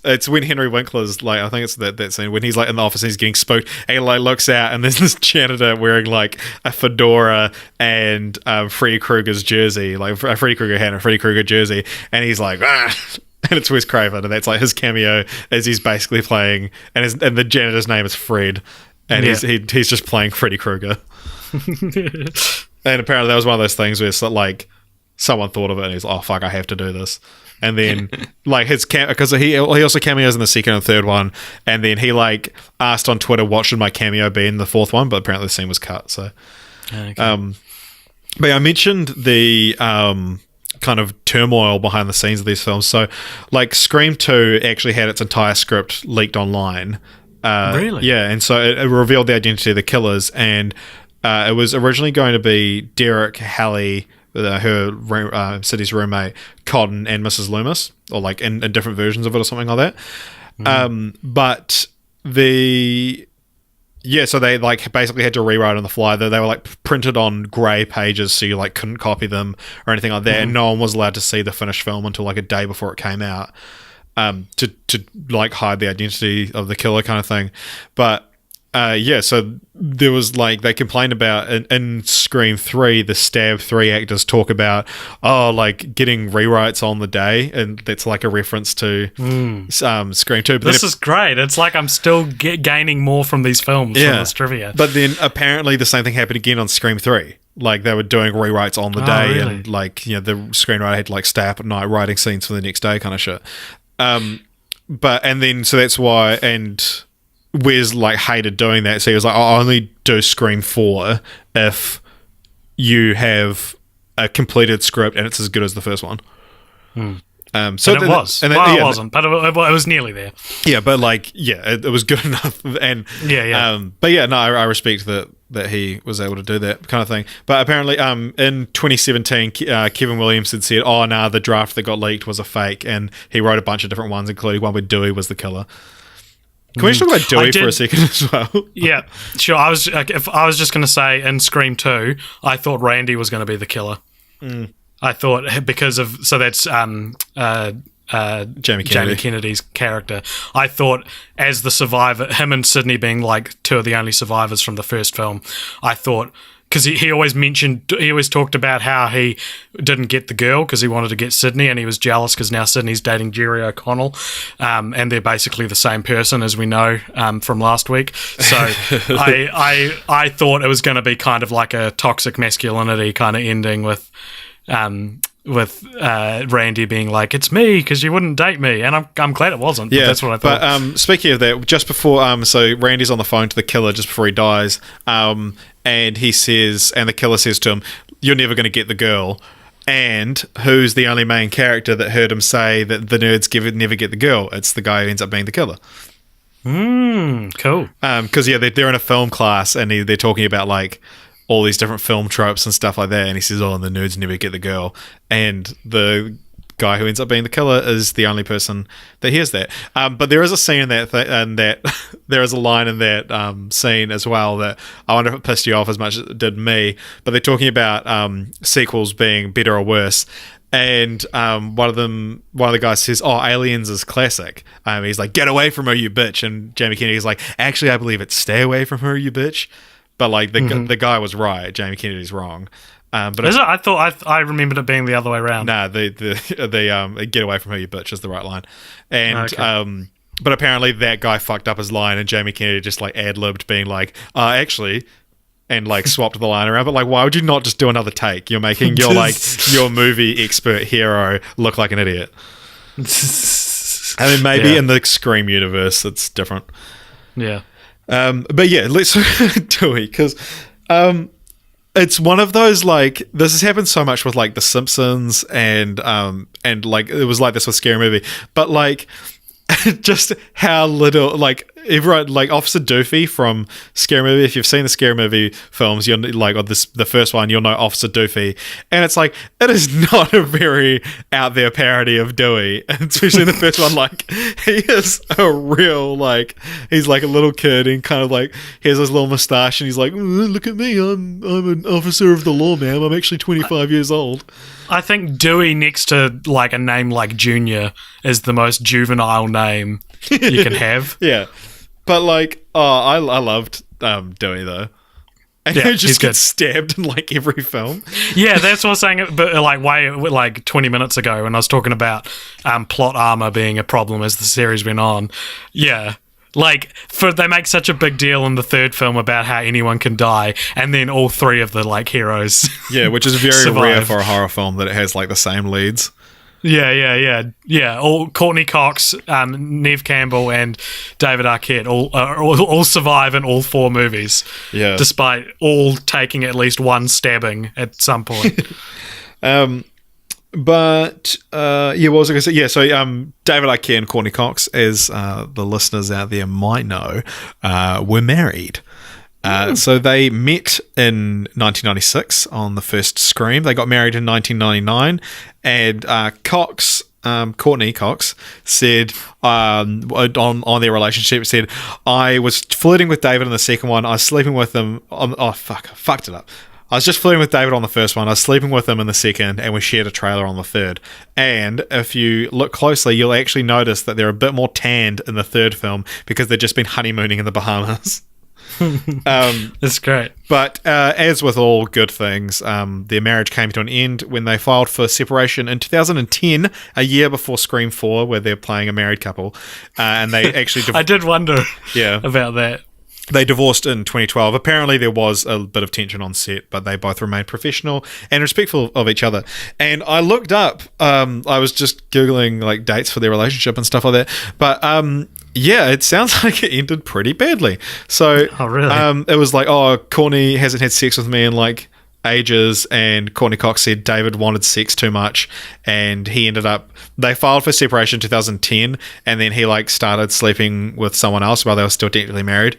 it's when Henry Winkler's like, I think it's that scene when he's like in the office and he's getting spooked, and he like looks out and there's this janitor wearing like a fedora and Freddy Krueger's jersey, like a Freddy Krueger hat and a Freddy Krueger jersey, and he's like, ah! And it's Wes Craven, and that's like his cameo as he's basically playing, and the janitor's name is Fred, and he's just playing Freddy Krueger. And apparently that was one of those things where it's like someone thought of it and he's like, oh fuck, I have to do this. And then like his because he also cameos in the second and third one, and then he like asked on Twitter what should my cameo be in the fourth one, but apparently the scene was cut. So okay. But yeah, I mentioned the kind of turmoil behind the scenes of these films. So like Scream 2 actually had its entire script leaked online. Really? Yeah, and so it revealed the identity of the killers, and it was originally going to be Derek, Hallie, her City's roommate, Cotton, and Mrs. Loomis, or like in different versions of it or something like that. But so they like basically had to rewrite on the fly. They were like printed on grey pages, so you like couldn't copy them or anything like that. And no one was allowed to see the finished film until like a day before it came out, to like hide the identity of the killer kind of thing. But so there was like, they complained about in Scream 3, the Stab 3 actors talk about, like getting rewrites on the day, and that's like a reference to Scream 2. But this is great. It's like I'm still gaining more from these films, from this trivia. But then apparently the same thing happened again on Scream 3. Like they were doing rewrites on the day, really? And like, you know, the screenwriter had to like stay up at night writing scenes for the next day kind of shit. So that's why, and Wes like hated doing that, so he was like, I'll only do Scream 4 if you have a completed script and it's as good as the first one. So it was. It wasn't, but it was nearly there. Yeah, but like, it was good enough. And but yeah, no, I respect that he was able to do that kind of thing. But apparently, in 2017, Kevin Williams had said, the draft that got leaked was a fake, and he wrote a bunch of different ones, including one where Dewey was the killer. Can we just talk about Dewey for a second as well? Yeah, sure. I was just going to say, in Scream 2, I thought Randy was going to be the killer. I thought because of, so that's Jamie Kennedy's character. I thought as the survivor, him and Sydney being like two of the only survivors from the first film, I thought, because he always talked about how he didn't get the girl because he wanted to get Sydney, and he was jealous because now Sydney's dating Jerry O'Connell, and they're basically the same person, as we know from last week. So I thought it was going to be kind of like a toxic masculinity kind of ending with Randy being like, "It's me because you wouldn't date me," and I'm glad it wasn't. But that's what I thought. But speaking of that, just before so Randy's on the phone to the killer just before he dies, and he says, and the killer says to him, "You're never going to get the girl." And who's the only main character that heard him say that the nerds never get the girl? It's the guy who ends up being the killer. Cool. Because they're in a film class and they're talking about like all these different film tropes and stuff like that. And he says, "Oh, and the nerds never get the girl." And the guy who ends up being the killer is the only person that hears that. But there is a scene in that, and that there is a line in that scene as well that I wonder if it pissed you off as much as it did me. But they're talking about sequels being better or worse. And one of the guys says, "Oh, Aliens is classic." He's like, "Get away from her, you bitch!" And Jamie Kennedy's like, "Actually, I believe it's stay away from her, you bitch." But like the guy was right. Jamie Kennedy's wrong. But is it? I thought I remembered it being the other way around. Nah, the "Get away from her, you bitch" is the right line. And Okay. but apparently that guy fucked up his line, and Jamie Kennedy just like ad-libbed being like, "Actually," and like swapped the line around. But like, why would you not just do another take? You're making your movie expert hero look like an idiot. I mean, maybe in the Scream universe it's different. Yeah. But yeah, let's do it, because it's one of those, like, this has happened so much with like The Simpsons and like it was like this with Scary Movie, but like just how little, like, everyone, like Officer Doofy from Scary Movie. If you've seen the Scary Movie films, you'll like, or the first one, you'll know Officer Doofy, and it's like, it is not a very out there parody of Dewey, and especially in the first one. Like, he is a real, like, he's like a little kid and kind of like he has his little mustache and he's like, "Look at me, I'm an officer of the law, ma'am. I'm actually 25 years old." I think Dewey next to like a name like Junior is the most juvenile name you can have. Yeah. But like, I loved Dewey though. And Yeah, he just he's good. gets stabbed in like every film. Yeah, that's what I was saying. But like way like 20 minutes ago when I was talking about plot armor being a problem as the series went on. Yeah. Like, they make such a big deal in the third film about how anyone can die, and then all three of the like heroes. Yeah, which is very survive. rare for a horror film that it has like the same leads. Yeah. All Courtney Cox, Neve Campbell, and David Arquette all survive in all four movies. Yeah, despite all taking at least one stabbing at some point. But yeah, what was I going to say? Yeah, so David Arquette and Courtney Cox, as the listeners out there might know, were married. So they met in 1996 on the first Scream. They got married in 1999, and Courtney Cox said on their relationship, said, "I was flirting with David in the second one. I was sleeping with him on." Oh fuck, I fucked it up. I was just flirting with David on the first one. I was sleeping with him in the second, and we shared a trailer on the third. And if you look closely, you'll actually notice that they're a bit more tanned in the third film because they've just been honeymooning in the Bahamas. That's great. But as with all good things, their marriage came to an end when they filed for separation in 2010, a year before Scream 4, where they're playing a married couple. And they actually... I did wonder Yeah. about that. They divorced in 2012. Apparently there was a bit of tension on set, but they both remained professional and respectful of each other. And I looked up, I was just Googling like dates for their relationship and stuff like that. But yeah, it sounds like it ended pretty badly. So Oh, really? It was like, "Oh, Courtney hasn't had sex with me in like ages," and Courtney Cox said David wanted sex too much, and they filed for separation in 2010, and then he like started sleeping with someone else while they were still technically married.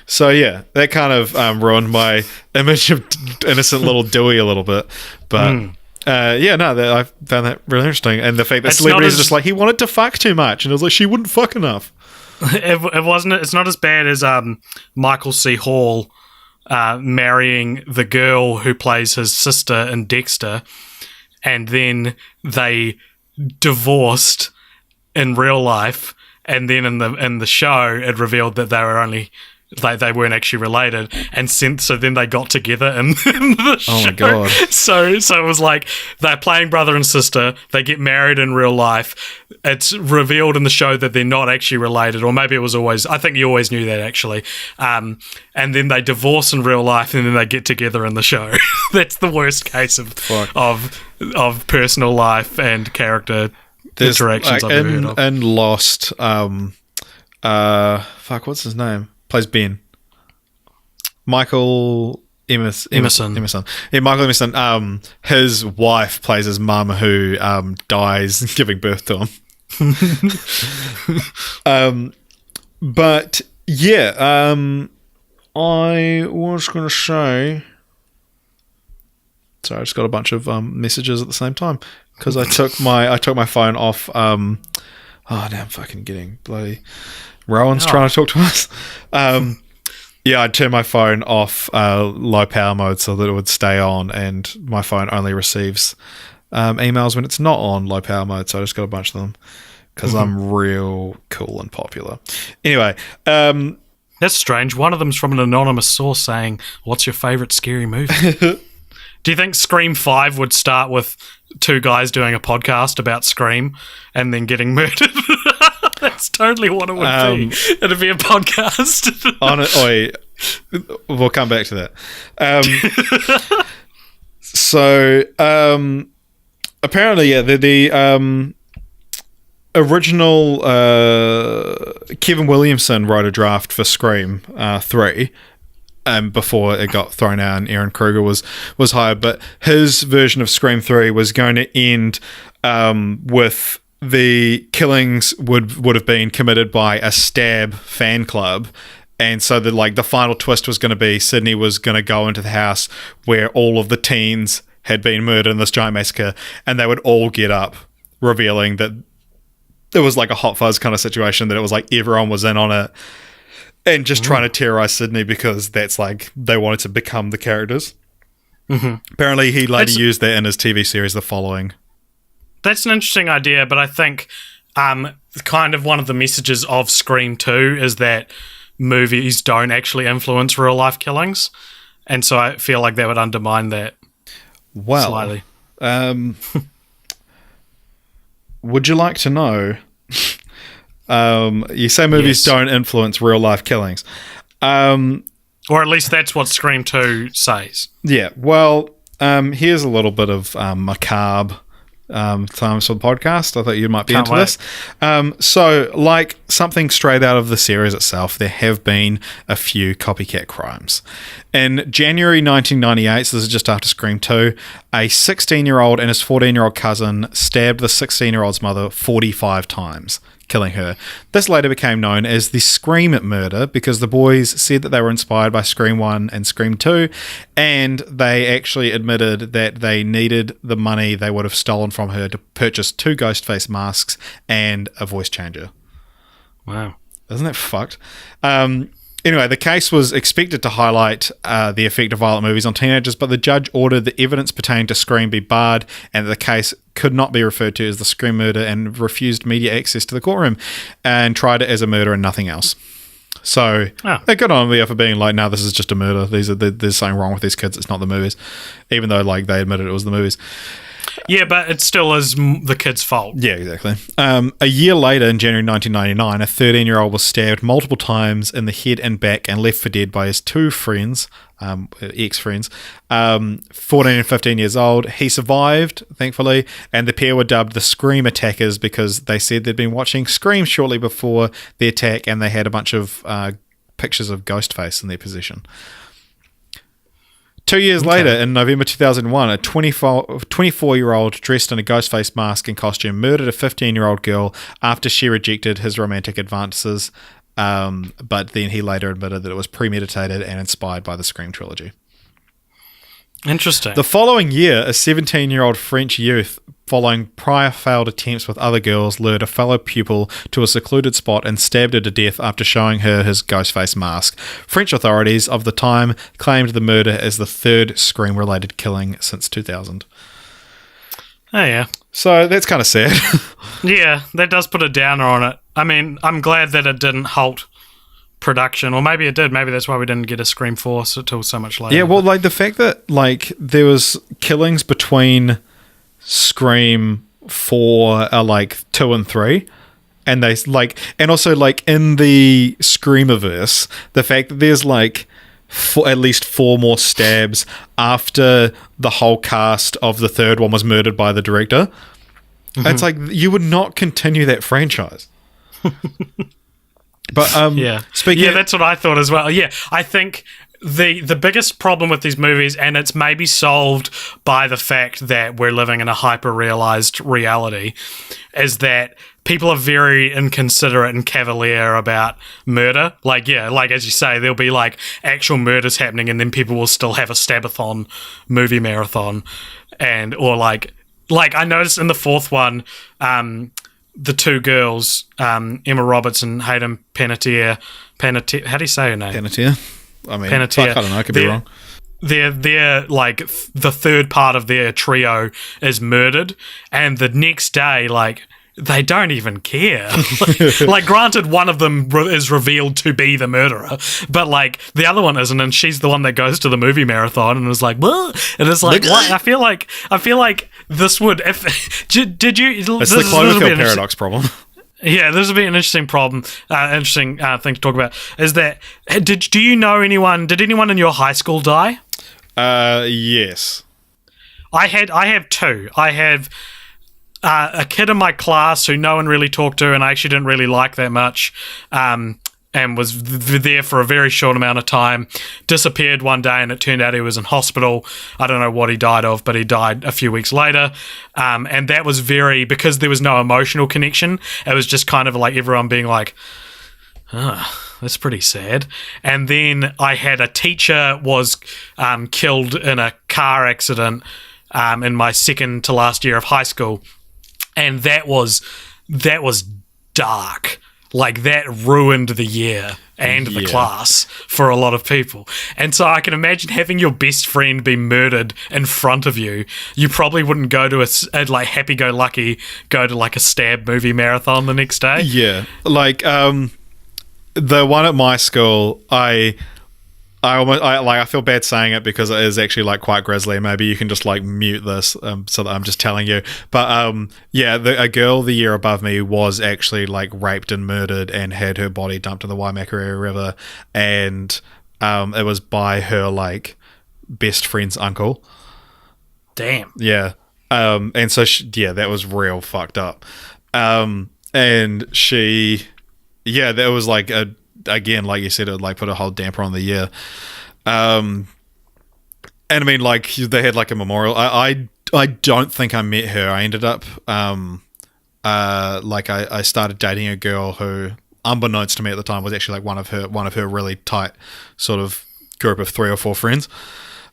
So yeah, that kind of ruined my image of innocent little Dewey a little bit. But yeah, no, I found that really interesting, and the fact that celebrities are just like, he wanted to fuck too much, and it was like, she wouldn't fuck enough. It wasn't. It's not as bad as Michael C. Hall marrying the girl who plays his sister in Dexter, and then they divorced in real life, and then in the show it revealed that they were only they weren't actually related, and so then they got together in the show. Oh my God. So it was like they're playing brother and sister. They get married in real life. It's revealed in the show that they're not actually related, or maybe it was always. I think you always knew that actually. And then they divorce in real life, and then they get together in the show. That's the worst case of personal life and character interactions I've ever heard of. And Lost. What's his name? Plays Ben. Michael Emerson. Yeah, Michael Emerson. His wife plays his mum, who dies giving birth to him. But yeah, I was going to say. Sorry, I just got a bunch of messages at the same time because I took my phone off. Now I'm fucking getting bloody. Rowan's trying to talk to us. Yeah, I'd turn my phone off low power mode so that it would stay on, and my phone only receives emails when it's not on low power mode. So I just got a bunch of them because I'm real cool and popular. Anyway, that's strange. One of them's from an anonymous source saying, "What's your favorite scary movie?" Do you think Scream 5 would start with two guys doing a podcast about Scream and then getting murdered? That's totally what it would be. It'd be a podcast. We'll come back to that. So, apparently, yeah, the original Kevin Williamson wrote a draft for Scream 3. Before it got thrown out and Aaron Kruger was hired, but his version of Scream 3 was going to end with the killings would have been committed by a Stab fan club, and so the final twist was going to be Sydney was going to go into the house where all of the teens had been murdered in this giant massacre, and they would all get up, revealing that it was like a hot fuzz kind of situation, that it was like everyone was in on it. And just trying to terrorize Sydney because that's like they wanted to become the characters. Apparently, he later used that in his TV series The Following. That's an interesting idea, but I think kind of one of the messages of Scream 2 is that movies don't actually influence real life killings, and so I feel like that would undermine that slightly. Would you like to know? You say movies don't influence real life killings, or at least that's what Scream 2 says. Yeah. Well, here's a little bit of macabre times for the podcast. I thought you might be into this. So, like something straight out of the series itself, there have been a few copycat crimes. In January 1998, so this is just after Scream 2, a 16-year-old and his 14-year-old cousin stabbed the 16-year-old's mother 45 times, killing her. This later became known as the Scream murder because the boys said that they were inspired by Scream 1 and Scream 2, and they actually admitted that they needed the money they would have stolen from her to purchase 2 Ghostface masks and a voice changer. Wow. Isn't that fucked? Anyway, the case was expected to highlight the effect of violent movies on teenagers, but the judge ordered the evidence pertaining to Scream be barred, and the case could not be referred to as the Scream murder, and refused media access to the courtroom, and tried it as a murder and nothing else. So they got on with it for being like, no, this is just a murder. There's something wrong with these kids. It's not the movies, even though like they admitted it was the movies. Yeah, but it still is the kid's fault. Yeah, exactly. A year later, in January 1999, a 13-year-old was stabbed multiple times in the head and back and left for dead by his 2 friends, ex-friends, 14 and 15 years old. He survived, thankfully, and the pair were dubbed the Scream Attackers because they said they'd been watching Scream shortly before the attack, and they had a bunch of pictures of Ghostface in their possession. 2 years later, in November 2001, a 24-year-old dressed in a Ghostface mask and costume murdered a 15-year-old girl after she rejected his romantic advances, but then he later admitted that it was premeditated and inspired by the Scream trilogy. Interesting. The following year, a 17-year-old French youth, following prior failed attempts with other girls, lured a fellow pupil to a secluded spot and stabbed her to death after showing her his Ghostface mask. French authorities of the time claimed the murder as the 3rd Scream-related killing since 2000. Oh, yeah. So that's kind of sad. Yeah, that does put a downer on it. I mean, I'm glad that it didn't halt production, or maybe it did. Maybe that's why we didn't get a Scream 4 until so much later. Yeah, well, like the fact that like there was killings between Scream 4, like 2 and 3, and they like, and also like in the Screamiverse, the fact that there's like at least 4 more stabs after the whole cast of the third one was murdered by the director. It's like you would not continue that franchise. But speaking, that's what I thought as well. Yeah, I think the biggest problem with these movies, and it's maybe solved by the fact that we're living in a hyper-realized reality, is that people are very inconsiderate and cavalier about murder. Like as you say, there'll be like actual murders happening, and then people will still have a stabathon movie marathon, or like I noticed in the fourth one, the 2 girls, Emma Roberts and Hayden Panettiere. How do you say her name? Panettiere. I mean, Panettiere. I don't know. I could be wrong. They're like the third part of their trio is murdered, and the next day, like, they don't even care. Like, granted, one of them is revealed to be the murderer, but like the other one isn't, and she's the one that goes to the movie marathon and is like, "What?" And it's like, what? I feel like this would. If did you? It's the Cloverfield paradox problem. Yeah, this would be an interesting problem. Interesting thing to talk about is that do you know anyone? Did anyone in your high school die? Yes. I have 2. I have a kid in my class who no one really talked to, and I actually didn't really like that much, and was there for a very short amount of time, disappeared one day, and it turned out he was in hospital. I don't know what he died of, but he died a few weeks later, and that was because there was no emotional connection. It was just kind of like everyone being like, that's pretty sad. And then I had a teacher was killed in a car accident in my second to last year of high school. And that was dark. Like, that ruined the year and the class for a lot of people. And so I can imagine having your best friend be murdered in front of you. You probably wouldn't go to a like happy-go-lucky, go to like a stab movie marathon the next day. Yeah. Like, the one at my school, I feel bad saying it because it is actually like quite grisly. Maybe you can just like mute this so that I'm just telling you. But a girl the year above me was actually like raped and murdered and had her body dumped in the Waimakariri River, and it was by her like best friend's uncle. Damn. Yeah. And so that was real fucked up. And that was like again, like you said, it like put a whole damper on the year. And I mean, like, they had like a memorial. I don't think I met her. I ended up I started dating a girl who, unbeknownst to me at the time, was actually like one of her really tight sort of group of 3 or 4 friends.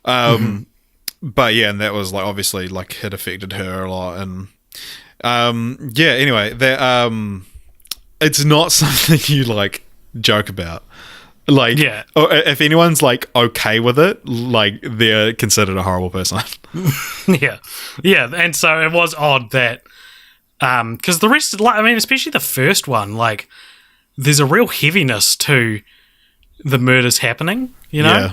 But yeah, and that was like obviously like it affected her a lot. And anyway, that it's not something you like joke about. Like, or if anyone's like okay with it, like, they're considered a horrible person. yeah, and so it was odd that because the rest, like, I mean, especially the first one, like, there's a real heaviness to the murders happening, you know,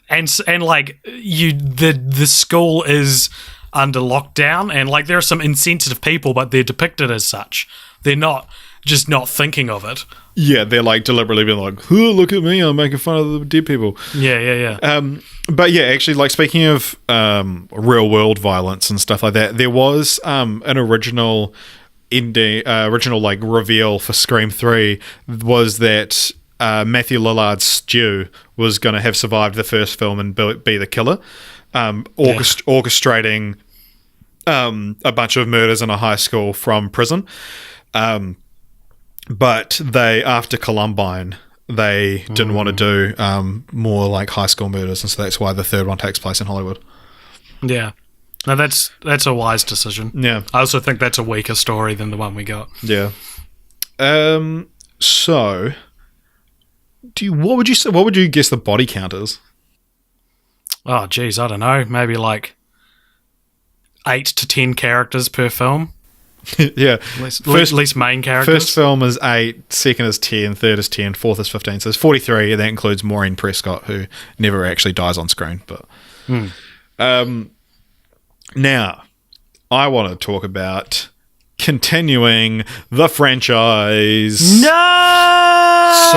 and like the school is under lockdown, and like there are some insensitive people, but they're depicted as such. They're not just not thinking of it. Yeah, they're like deliberately being like, "Oh, look at me, I'm making fun of the dead people." Yeah. But yeah, actually, like, speaking of real world violence and stuff like that, there was an original like reveal for Scream 3 was that Matthew Lillard's Stu was going to have survived the first film and be the killer, orchestrating a bunch of murders in a high school from prison. But they, after Columbine, they didn't want to do more like high school murders, and so that's why the third one takes place in Hollywood. Yeah. No, that's a wise decision. Yeah. I also think that's a weaker story than the one we got. Yeah. So, what would you guess the body count is? Oh, geez, I don't know. Maybe like 8 to 10 characters per film. Yeah. At least main characters. First film is 8, second is 10, third is 10, fourth is 15. So it's 43, and that includes Maureen Prescott, who never actually dies on screen. But now, I want to talk about continuing the franchise. No! So,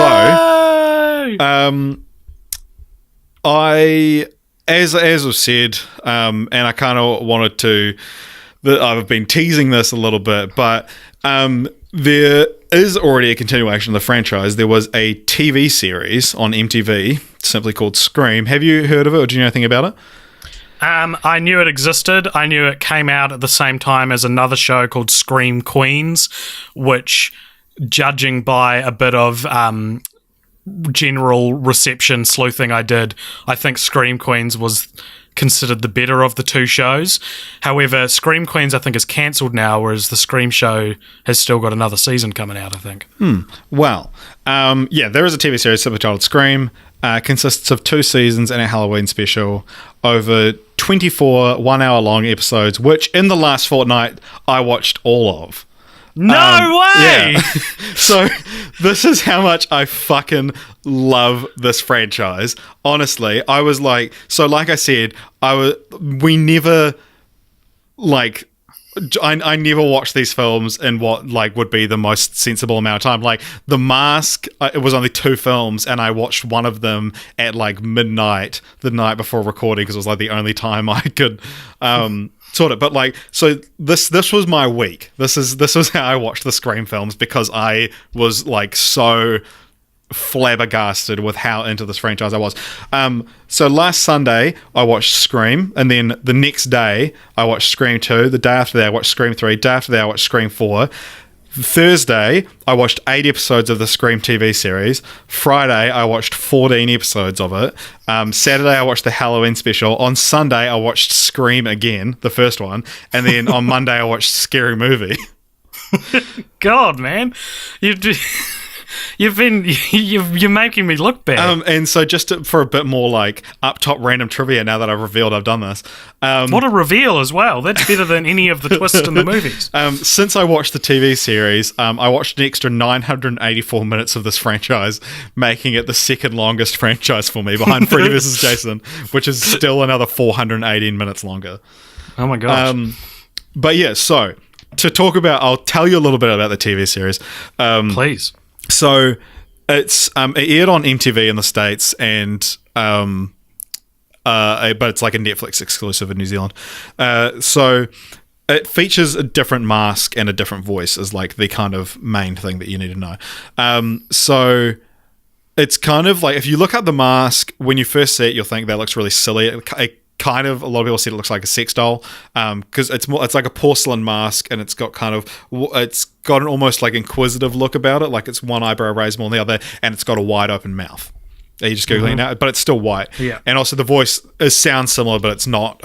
as was said, and I kind of wanted to, I've been teasing this a little bit, but there is already a continuation of the franchise. There was a TV series on MTV simply called Scream. Have you heard of it, or do you know anything about it? I knew it existed. I knew it came out at the same time as another show called Scream Queens, which, judging by a bit of general reception sleuthing I did, I think Scream Queens was considered the better of the two shows. However, Scream Queens I think is cancelled now, whereas the Scream show has still got another season coming out, I think. Well, there is a TV series simply titled Scream. Consists of 2 seasons and a Halloween special over 24 one-hour-long episodes, which in the last fortnight I watched all of. No way! Yeah. So this is how much I fucking love this franchise. Honestly, I was like, so like I said, we never like. I never watched these films in what like would be the most sensible amount of time. Like The Mask, it was only 2 films, and I watched one of them at like midnight the night before recording because it was like the only time I could sort of. But like, so this was my week. This was how I watched the Scream films because I was like so flabbergasted with how into this franchise I was. So last Sunday I watched Scream, and then the next day I watched Scream 2. The day after that I watched Scream 3. The day after that I watched Scream 4. Thursday I watched 8 episodes of the Scream TV series. Friday I watched 14 episodes of it. Saturday I watched the Halloween special. On Sunday I watched Scream again, the first one, and then on Monday I watched Scary Movie. God, man, you're making me look bad. And so for a bit more like up top random trivia, now that I've revealed I've done this. What a reveal as well. That's better than any of the twists in the movies. Since I watched the TV series, I watched an extra 984 minutes of this franchise, making it the second longest franchise for me behind Freddy vs. Jason, which is still another 418 minutes longer. Oh my gosh. But yeah, so to talk about, I'll tell you a little bit about the TV series. Please. So it's it aired on MTV in the States, and but it's like a Netflix exclusive in New Zealand. So it features a different mask and a different voice as like the kind of main thing that you need to know. So it's kind of like, if you look at the mask, when you first see it, you'll think that looks really silly. It kind of, a lot of people said it looks like a sex doll, because it's like a porcelain mask, and it's got an almost like inquisitive look about it, like it's one eyebrow raised more than the other, and it's got a wide open mouth. Are you just googling now? But it's still white. Yeah. And also the voice sounds similar, but it's not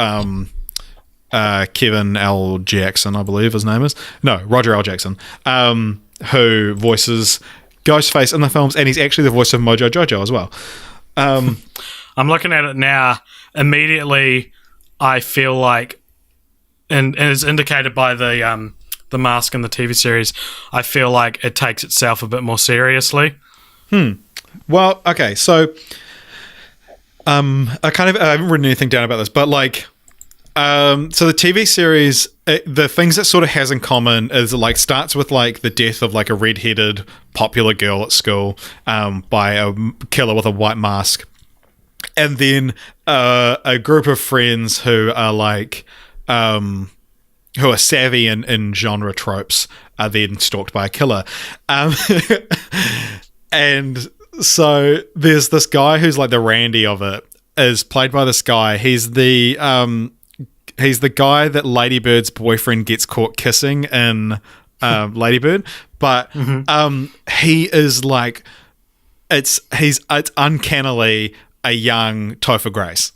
Kevin L. Jackson, I believe his name is. No, Roger L. Jackson, who voices Ghostface in the films, and he's actually the voice of Mojo Jojo as well. I'm looking at it now. Immediately, I feel like, and as indicated by the mask in the TV series, I feel like it takes itself a bit more seriously. Well, okay, so I haven't written anything down about this, but like, so the TV series, the things it sort of has in common is it like starts with like the death of like a red-headed popular girl at school by a killer with a white mask. And then a group of friends who are like, who are savvy in genre tropes are then stalked by a killer. And so there's this guy who's like the Randy of it, is played by this guy. He's the guy that Lady Bird's boyfriend gets caught kissing in Lady Bird. But he is like, it's uncannily a young Topher Grace.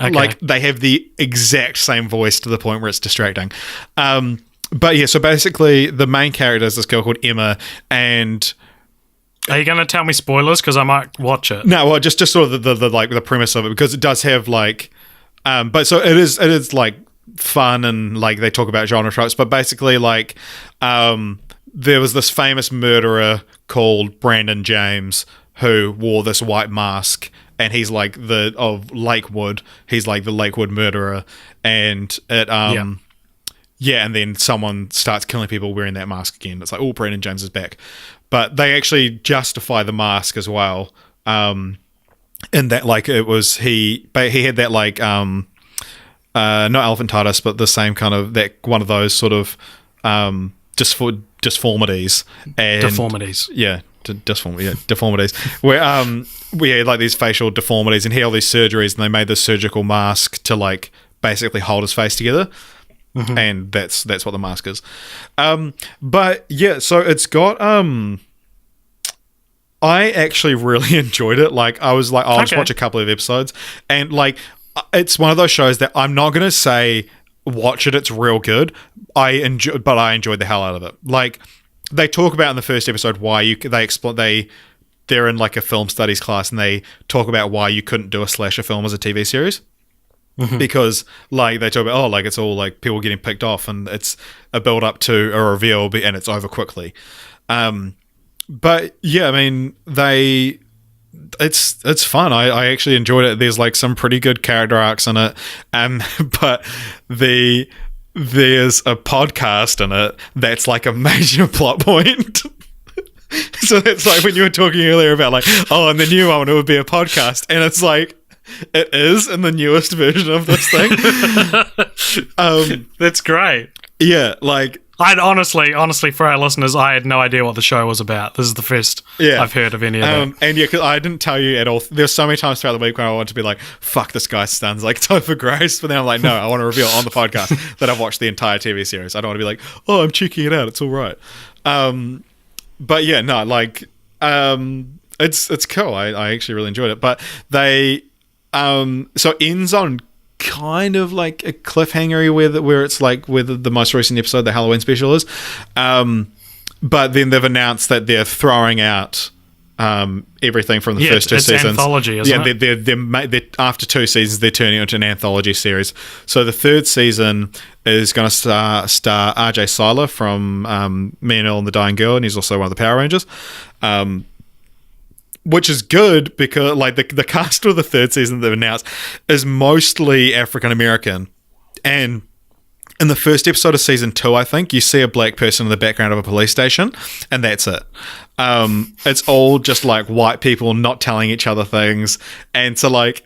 Okay. Like, they have the exact same voice to the point where it's distracting. But yeah, so basically the main character is this girl called Emma, and are you going to tell me spoilers? Because I might watch it. No, well, just sort of the like the premise of it, because it does have like, but so it is like fun and like they talk about genre tropes, but basically like there was this famous murderer called Brandon James who wore this white mask, and he's like of Lakewood. He's like the Lakewood murderer, and it and then someone starts killing people wearing that mask again. It's like, oh, Brandon James is back, but they actually justify the mask as well. In that, like, it was he had that like not elephantitis, but the same kind of that one of those sort of deformities and Deformities. Deformities where we had like these facial deformities, and he had all these surgeries, and they made this surgical mask to like basically hold his face together. Mm-hmm. And that's what the mask is. But yeah, so it's got I actually really enjoyed it. Like I was like, I'll just watch a couple of episodes, and like it's one of those shows that I'm not gonna say watch it, it's real good. I enjoyed the hell out of it. Like they talk about in the first episode why they're in like a film studies class, and they talk about why you couldn't do a slasher film as a TV series. Mm-hmm. Because like they talk about like it's all like people getting picked off, and it's a build up to a reveal, and it's over quickly. But yeah, I mean it's fun. I actually enjoyed it. There's like some pretty good character arcs in it, but there's a podcast in it that's like a major plot point. So it's like when you were talking earlier about like, oh, in the new one it would be a podcast, and it's like it is in the newest version of this thing. That's great. Yeah, like I'd honestly, for our listeners, I had no idea what the show was about. This is the first I've heard of any of that. And yeah, because I didn't tell you at all. There's so many times throughout the week when I want to be like, fuck, this guy stuns like Topher Grace. But then I'm like, no, I want to reveal on the podcast that I've watched the entire TV series. I don't want to be like, oh, I'm checking it out. It's all right. But yeah, no, like, it's cool. I actually really enjoyed it. But they, so it ends on kind of like a cliffhanger where it's like where the most recent episode, the Halloween special is, but then they've announced that they're throwing out everything from the first two seasons. Anthology, isn't it? They're after 2 seasons, they're turning it into an anthology series. So the third season is going to star RJ Cyler from Me and Earl and the Dying Girl, and he's also one of the Power Rangers. Which is good because like the cast of the third season they've announced is mostly African American, and in the first episode of season 2, I think you see a black person in the background of a police station, and that's it. It's all just like white people not telling each other things, and so like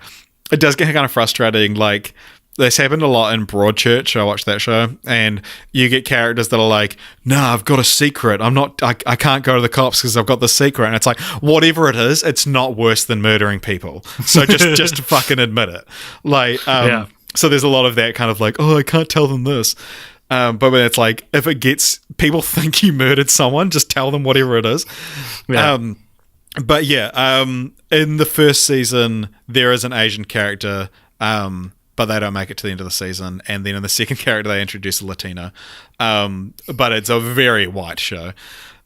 it does get kind of frustrating. Like this happened a lot in Broadchurch. I watched that show, and you get characters that are like, "Nah, I've got a secret. I can't go to the cops because I've got the secret." And it's like, whatever it is, it's not worse than murdering people. So just fucking admit it. Like, so there's a lot of that kind of like, "Oh, I can't tell them this." But when it's like, if it gets people think you murdered someone, just tell them whatever it is. Yeah. But yeah, in the first season, there is an Asian character. But they don't make it to the end of the season. And then in the second character, they introduce a Latina. But it's a very white show.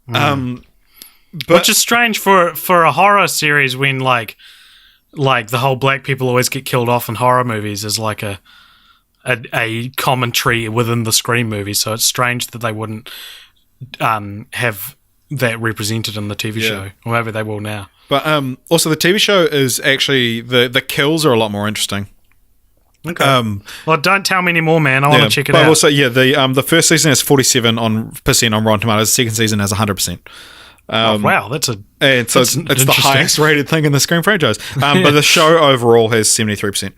Which is strange for a horror series when like the whole black people always get killed off in horror movies is like a commentary within the Scream movies. So it's strange that they wouldn't have that represented in the TV show. Or maybe they will now. But also the TV show is actually, the kills are a lot more interesting. Okay. Well, don't tell me anymore, man. I want to check it out. But also, the first season has 47% on Rotten Tomatoes. The second season has 100%. Wow, it's the highest rated thing in the Scream franchise. But the show overall has 73%.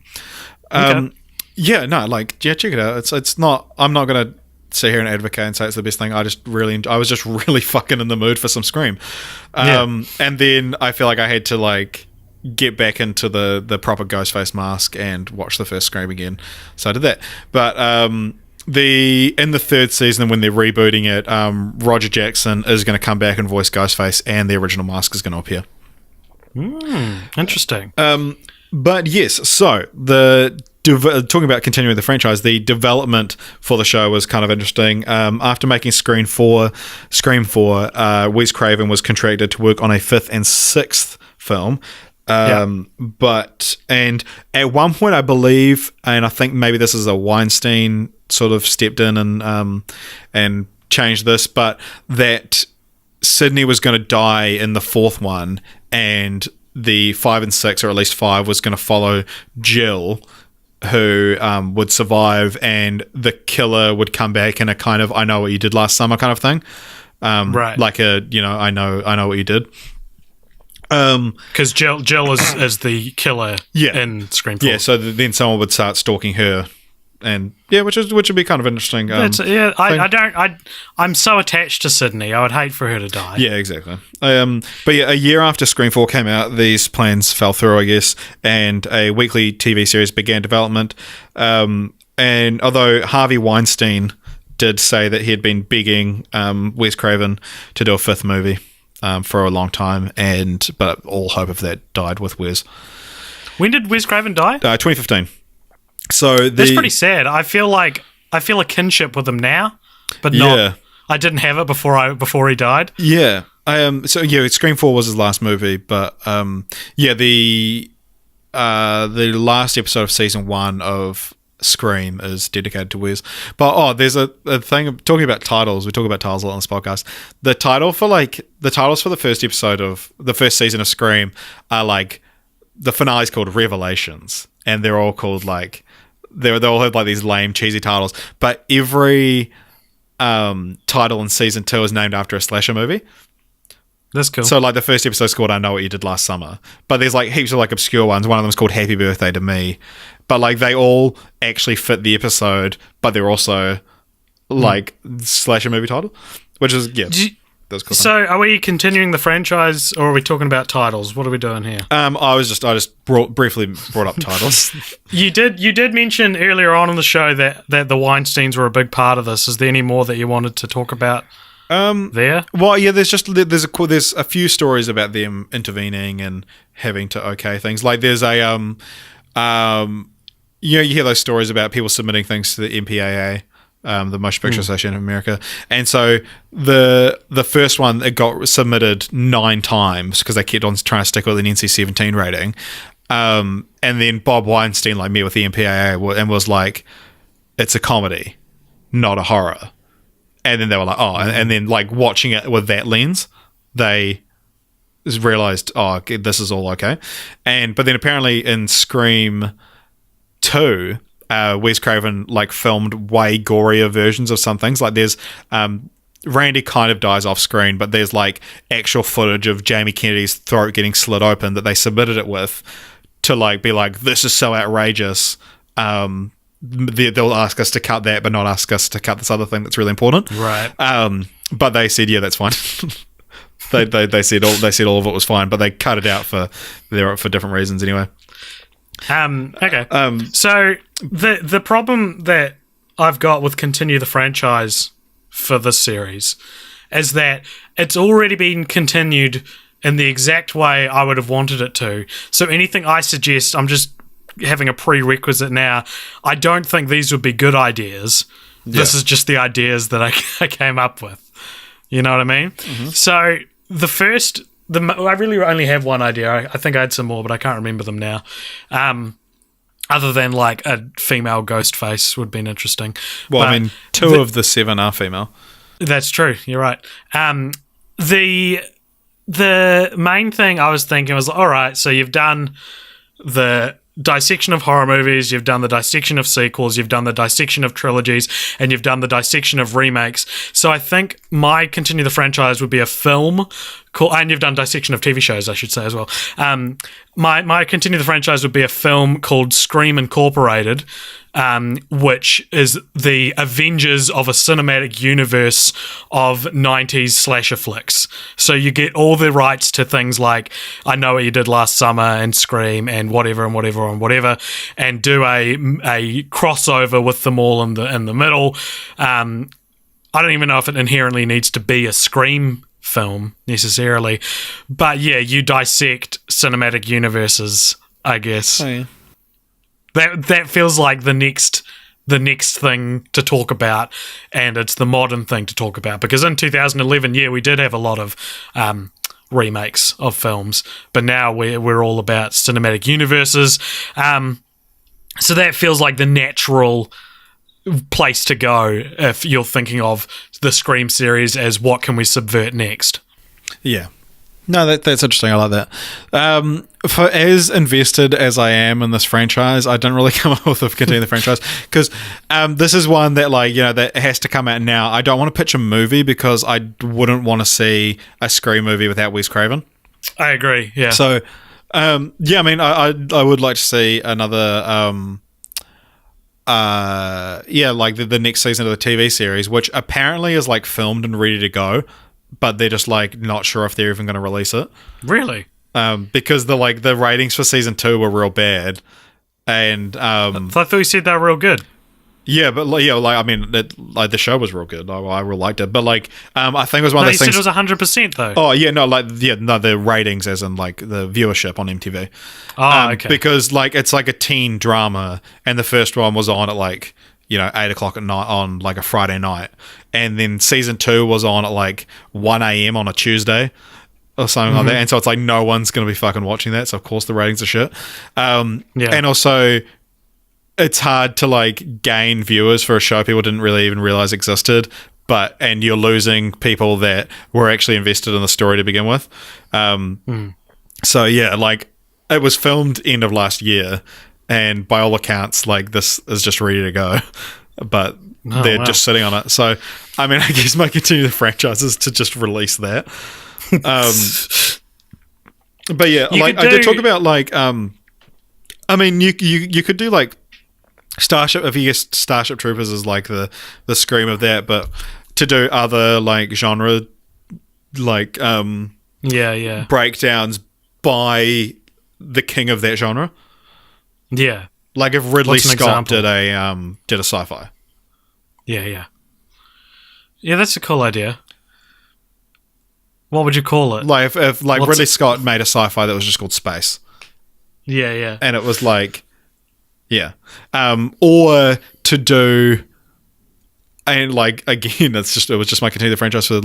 Check it out. It's not. I'm not gonna sit here and advocate and say it's the best thing. I was just really fucking in the mood for some Scream. And then I feel like I had to like get back into the proper Ghostface mask and watch the first Scream again, so I did that. But in the third season when they're rebooting it, Roger Jackson is going to come back and voice Ghostface, and the original mask is going to appear. Interesting. But yes, so talking about continuing the franchise, the development for the show was kind of interesting. After making Scream 4, Wes Craven was contracted to work on a 5th and 6th film. But and at one point I believe, and I think maybe this is a Weinstein sort of stepped in and changed this, but that Sydney was going to die in the fourth one, and the 5 and 6, or at least 5, was going to follow Jill, who would survive, and the killer would come back in a kind of "I know what you did last summer" kind of thing, right? Like I know what you did. Because Jill is the killer in Scream 4. Yeah, so then someone would start stalking her, and which would be kind of interesting. I'm so attached to Sydney. I would hate for her to die. Yeah, exactly. But yeah, a year after Scream 4 came out, these plans fell through, I guess, and a weekly TV series began development. And although Harvey Weinstein did say that he had been begging Wes Craven to do a fifth movie for a long time, but all hope of that died with Wes. When did Wes Craven die? 2015. So that's pretty sad. I feel a kinship with him now, but not. I didn't have it before he died. Yeah. Scream 4 was his last movie, but the last episode of season 1 of Scream is dedicated to Wes. But there's a thing talking about titles. We talk about titles a lot on this podcast. The titles for the first episode of the first season of Scream are like, the finale's called Revelations, and they're all called like they all have like these lame cheesy titles. But every title in season 2 is named after a slasher movie. That's cool. So like the first episode's called "I Know What You Did Last Summer," but there's like heaps of like obscure ones. One of them's called "Happy Birthday to Me," but like they all actually fit the episode, but they're also like slasher movie title, which is that's cool. So are we continuing the franchise, or are we talking about titles? What are we doing here? I just briefly brought up titles. You did mention earlier on in the show that the Weinsteins were a big part of this. Is there any more that you wanted to talk about? There? Well, yeah. There's a few stories about them intervening and having to okay things. Like there's a you hear those stories about people submitting things to the MPAA, the Motion Picture Association of America, and so the first one, it got submitted 9 times because they kept on trying to stick with an NC-17 rating, and then Bob Weinstein met with the MPAA and was like, it's a comedy, not a horror. And then they were like, and then like watching it with that lens, they realized, this is all okay. But then apparently in Scream 2, Wes Craven like filmed way gorier versions of some things. Like there's Randy kind of dies off screen, but there's like actual footage of Jamie Kennedy's throat getting slit open that they submitted it with to like be like, this is so outrageous. They'll ask us to cut that, but not ask us to cut this other thing that's really important. Right. But they said, yeah, that's fine. they said all of it was fine, but they cut it out for different reasons anyway. Okay. So the problem that I've got with continue the franchise for this series is that it's already been continued in the exact way I would have wanted it to. So anything I suggest, I'm just having a prerequisite now. I don't think these would be good ideas. Yeah. This is just the ideas that I came up with. You know what I mean? Mm-hmm. So I really only have one idea. I think I had some more, but I can't remember them now. Other than like a female ghost face would have been interesting. Well, I mean, 2 of the 7 are female. That's true. You're right. The main thing I was thinking was, all right, so you've done the dissection of horror movies, you've done the dissection of sequels, you've done the dissection of trilogies, and you've done the dissection of remakes. So I think my continue the franchise would be a film called, and you've done dissection of TV shows, I should say as well. My continue the franchise would be a film called Scream Incorporated, which is the Avengers of a cinematic universe of 90s slasher flicks. So you get all the rights to things like I Know What You Did Last Summer and Scream and whatever and whatever and whatever, and do a crossover with them all in the middle. I don't even know if it inherently needs to be a Scream film necessarily, but yeah, you dissect cinematic universes, I guess. Oh, yeah. That feels like the next thing to talk about, and it's the modern thing to talk about, because in 2011, we did have a lot of remakes of films, but now we're all about cinematic universes. So that feels like the natural place to go if you're thinking of the Scream series as what can we subvert next. Yeah. No, that's interesting. I like that. For as invested as I am in this franchise, I didn't really come up with continuing the franchise because this is one that, like, you know, that has to come out now. I don't want to pitch a movie because I wouldn't want to see a Scream movie without Wes Craven. I agree. Yeah. So, yeah, I mean, I would like to see another, like the next season of the TV series, which apparently is like filmed and ready to go, but they're just like not sure if they're even going to release it. Really? Because the ratings for season 2 were real bad, and I thought you said they were real good. Yeah, but I mean, the show was real good. I really liked it, but I think it was one of those things. You said it was 100% though. Oh yeah, the ratings as in like the viewership on MTV. Oh, okay. Because it's like a teen drama, and the first one was on at 8:00 at night on like a Friday night, and then season 2 was on at 1 a.m. on a Tuesday or something like that, and so it's like no one's gonna be fucking watching that, so of course the ratings are shit. And also, it's hard to gain viewers for a show people didn't really even realize existed, and you're losing people that were actually invested in the story to begin with. So yeah, it was filmed end of last year, and by all accounts, this is just ready to go, but they're just sitting on it. So I mean, I guess my continue the franchise is to just release that. But yeah, I did talk about I mean, you could do Starship, if you guess Starship Troopers is the Scream of that, but to do other genre breakdowns by the king of that genre. Yeah. If Ridley Scott did a sci-fi. Yeah. Yeah, that's a cool idea. What would you call it? If Ridley Scott made a sci-fi that was just called Space. Yeah. And it was yeah. Or to do, and again, it was just my continue the franchise for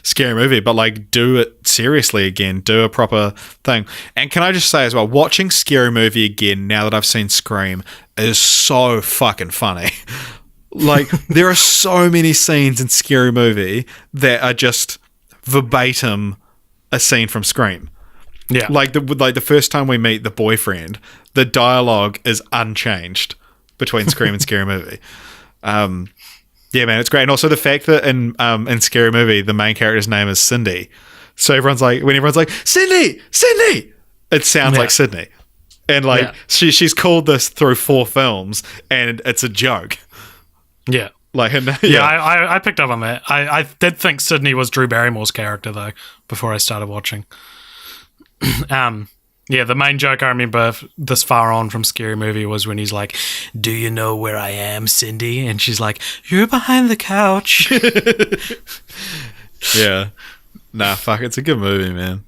scary movie, but do it seriously again, do a proper thing. And can I just say as well, watching Scary Movie again now that I've seen Scream is so fucking funny. There are so many scenes in Scary Movie that are just verbatim a scene from Scream. Yeah. The first time we meet the boyfriend, the dialogue is unchanged between Scream and Scary Movie. Yeah, man, it's great. And also the fact that in Scary Movie, the main character's name is Cindy. So when everyone's like, Cindy! It sounds like Sydney. And she's called this through 4 films, and it's a joke. Yeah. I picked up on that. I did think Sydney was Drew Barrymore's character, though, before I started watching. The main joke I remember this far on from Scary Movie was when he's like, "Do you know where I am, Cindy?" And she's like, "You're behind the couch." Yeah. Nah, fuck, it's a good movie, man.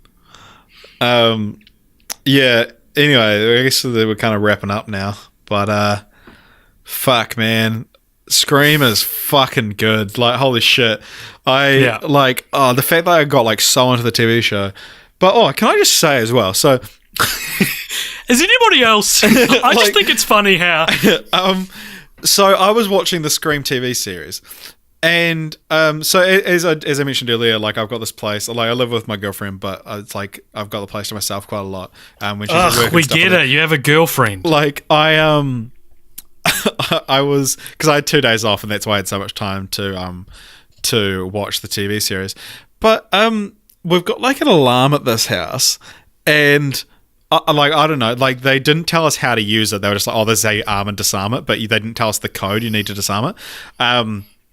Yeah, anyway, I guess we're kind of wrapping up now, but fuck, man. Scream is fucking good. Holy shit. The fact that I got so into the TV show. But can I just say as well? So, is anybody else? I just think it's funny how. So I was watching the Scream TV series, and so as I mentioned earlier, I've got this place. I live with my girlfriend, but it's I've got the place to myself quite a lot. When she's at work, we get it. You have a girlfriend. I was, because I had 2 days off, and that's why I had so much time to watch the TV series. But we've got an alarm at this house, and I don't know, they didn't tell us how to use it. They were just there's a arm and disarm it, but they didn't tell us the code you need to disarm it.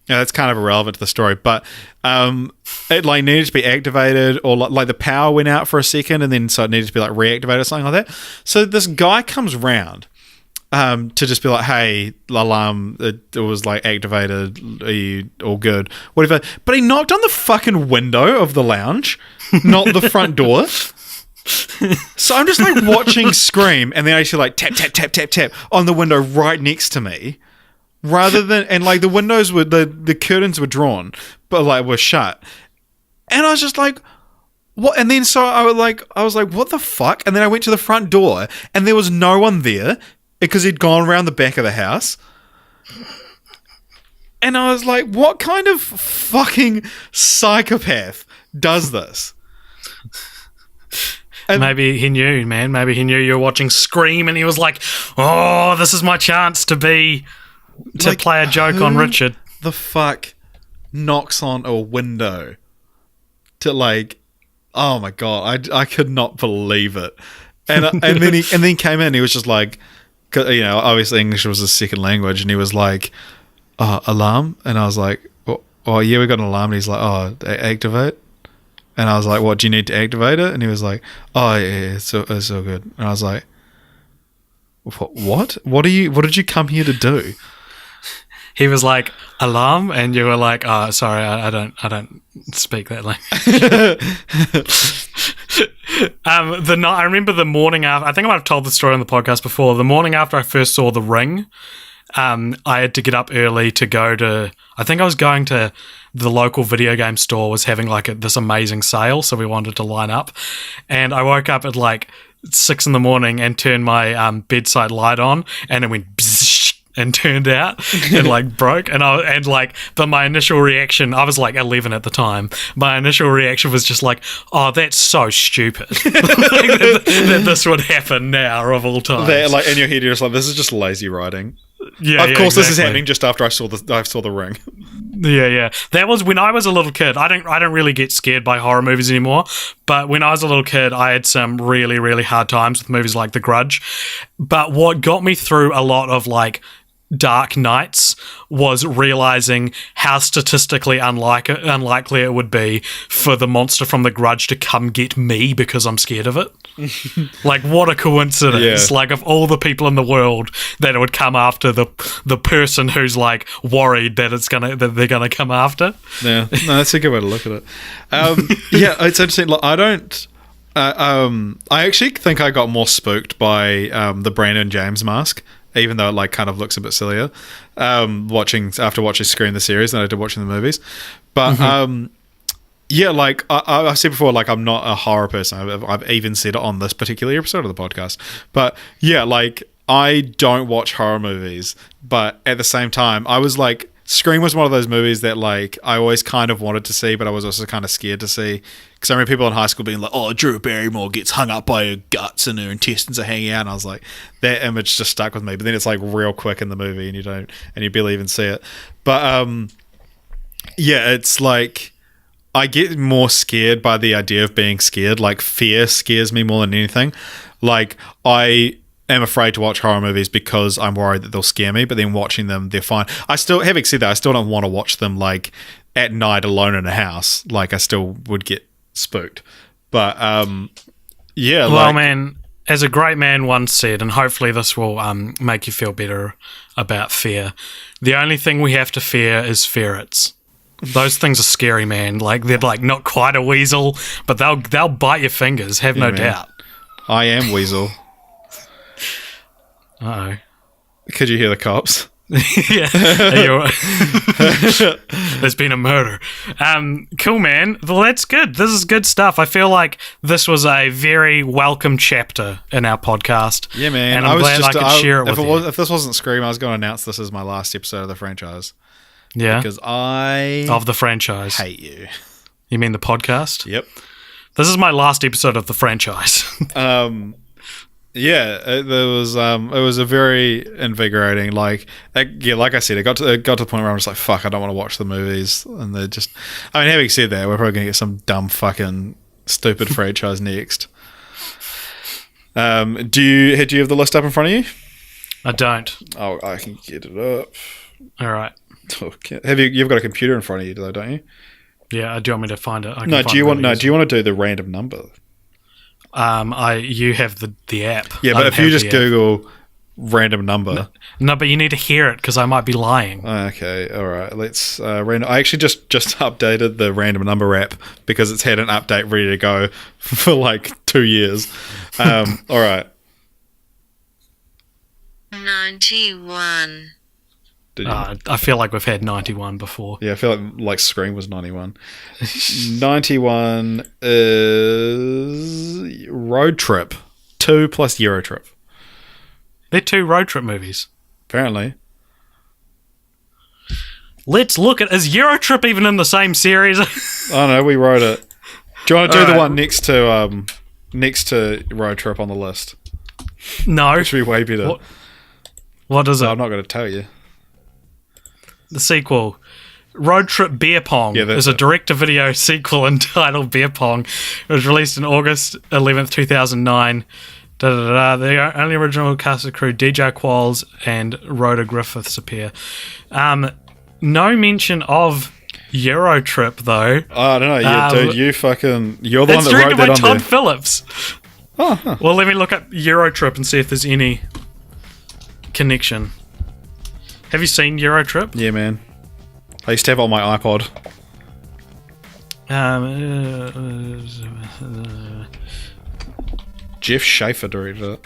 That's kind of irrelevant to the story, but it needed to be activated, or the power went out for a second, and then so it needed to be reactivated or something like that. So this guy comes round to just be hey, alarm, it was activated, are you all good, whatever. But he knocked on the fucking window of the lounge, not the front door. So I'm just watching Scream, and then I see tap tap tap tap tap on the window right next to me, rather than, and the windows were, the curtains were drawn but were shut, and I was just what? And then so I was like, what the fuck? And then I went to the front door, and there was no one there because he'd gone around the back of the house. And I was like, what kind of fucking psychopath does this? And maybe he knew, man. Maybe he knew you were watching Scream, and he was like, "Oh, this is my chance to play a joke on Richard." The fuck knocks on a window to like? Oh my god, I could not believe it. And then he came in. He was just like, you know, obviously English was his second language, and he was like, alarm. And I was like, oh yeah, we got an alarm. And he's like, activate. And I was like, what, do you need to activate it? And he was like, oh yeah, it's all good. And I was like, what did you come here to do? He was like, alarm, and you were like, oh, sorry, I don't speak that language. I remember the morning after, I think I might have told the story on the podcast before, the morning after I first saw The Ring, I had to get up early to go to, I think I was going to the local video game store was having like this amazing sale, so we wanted to line up. And I woke up at like 6 a.m. and turned my bedside light on, and it went bzzz, and turned out and like broke. But my initial reaction, I was like 11 at the time. My initial reaction was just like, oh, that's so stupid that this would happen now of all times. Like in your head, you're just like, this is just lazy writing. Yeah, of course, exactly. This is happening just after I saw the Ring. Yeah. That was when I was a little kid. I don't really get scared by horror movies anymore. But when I was a little kid, I had some really, really hard times with movies like The Grudge. But what got me through a lot of like dark nights was realizing how statistically unlikely it would be for the monster from The Grudge to come get me because I'm scared of it. Like, what a coincidence. Yeah. Like, of all the people in the world, that it would come after the person who's like worried that they're gonna come after. Yeah, no, that's a good way to look at it. Yeah, it's interesting. Like, I actually think I got more spooked by the Brandon James mask, even though it like kind of looks a bit sillier after watching Scream the series than I did watching the movies. But yeah, like I said before, like I'm not a horror person. I've even said it on this particular episode of the podcast. But yeah, like I don't watch horror movies, but at the same time, I was like, Scream was one of those movies that like I always kind of wanted to see, but I was also kind of scared to see. Because I remember people in high school being like, oh, Drew Barrymore gets hung up by her guts and her intestines are hanging out. And I was like, that image just stuck with me. But then it's like real quick in the movie and you barely even see it. But yeah, it's like I get more scared by the idea of being scared. Like fear scares me more than anything. Like I am afraid to watch horror movies because I'm worried that they'll scare me, but then watching them, they're fine. Having said that, I still don't want to watch them like at night alone in a house. Like I still would get spooked. But yeah. Well, man, as a great man once said, and hopefully this will make you feel better about fear, the only thing we have to fear is ferrets. Those things are scary, man. Like they're like not quite a weasel, but they'll bite your fingers, have no doubt. I am weasel. Uh-oh. Could you hear the cops? Yeah. There's been a murder. Cool, man. Well, that's good. This is good stuff. I feel like this was a very welcome chapter in our podcast. Yeah, man. And I'm glad I could share it with you. If this wasn't Scream, I was going to announce this as my last episode of the franchise. Yeah. Because of the franchise. Hate you. You mean the podcast? Yep. This is my last episode of the franchise. Yeah, it was a very invigorating. Like I said, it got to the point where I'm just like, fuck, I don't want to watch the movies. And they're just, I mean, having said that, we're probably gonna get some dumb fucking stupid franchise next. Do you have the list up in front of you? I don't. Oh, I can get it up. All right. Okay. You've got a computer in front of you, though, don't you? Yeah. Do you want me to find it? Do you want to do the random number? You have the app. Yeah, but if you just Google random number. No, but you need to hear it because I might be lying. Okay, all right. Let's random. I actually just updated the random number app because it's had an update ready to go for like 2 years. All right. 91. Did you? I feel like we've had 91 before. Yeah, I feel like Scream was 91. 91 is Road Trip. 2 plus Euro Trip. They're 2 road trip movies. Apparently. Let's look at... Is Euro Trip even in the same series? Oh no, we wrote it. Do you want to do All the right. one next to Road Trip on the list? No. Which would be way better. What is it? I'm not going to tell you. The sequel. Road Trip Beer Pong Yeah, that's is a it. direct-to-video sequel entitled Beer Pong. It was released on August 11th, 2009. The only original cast of crew, DJ Qualls and Rhoda Griffiths appear. No mention of Euro Trip, though. Oh, I don't know. Dude, you're the one It's that wrote directed that by on Todd there. Phillips. Oh, huh. Well, let me look up Euro Trip and see if there's any connection. Have you seen Euro Trip? Yeah, man. I used to have it on my iPod. Jeff Schaefer directed it.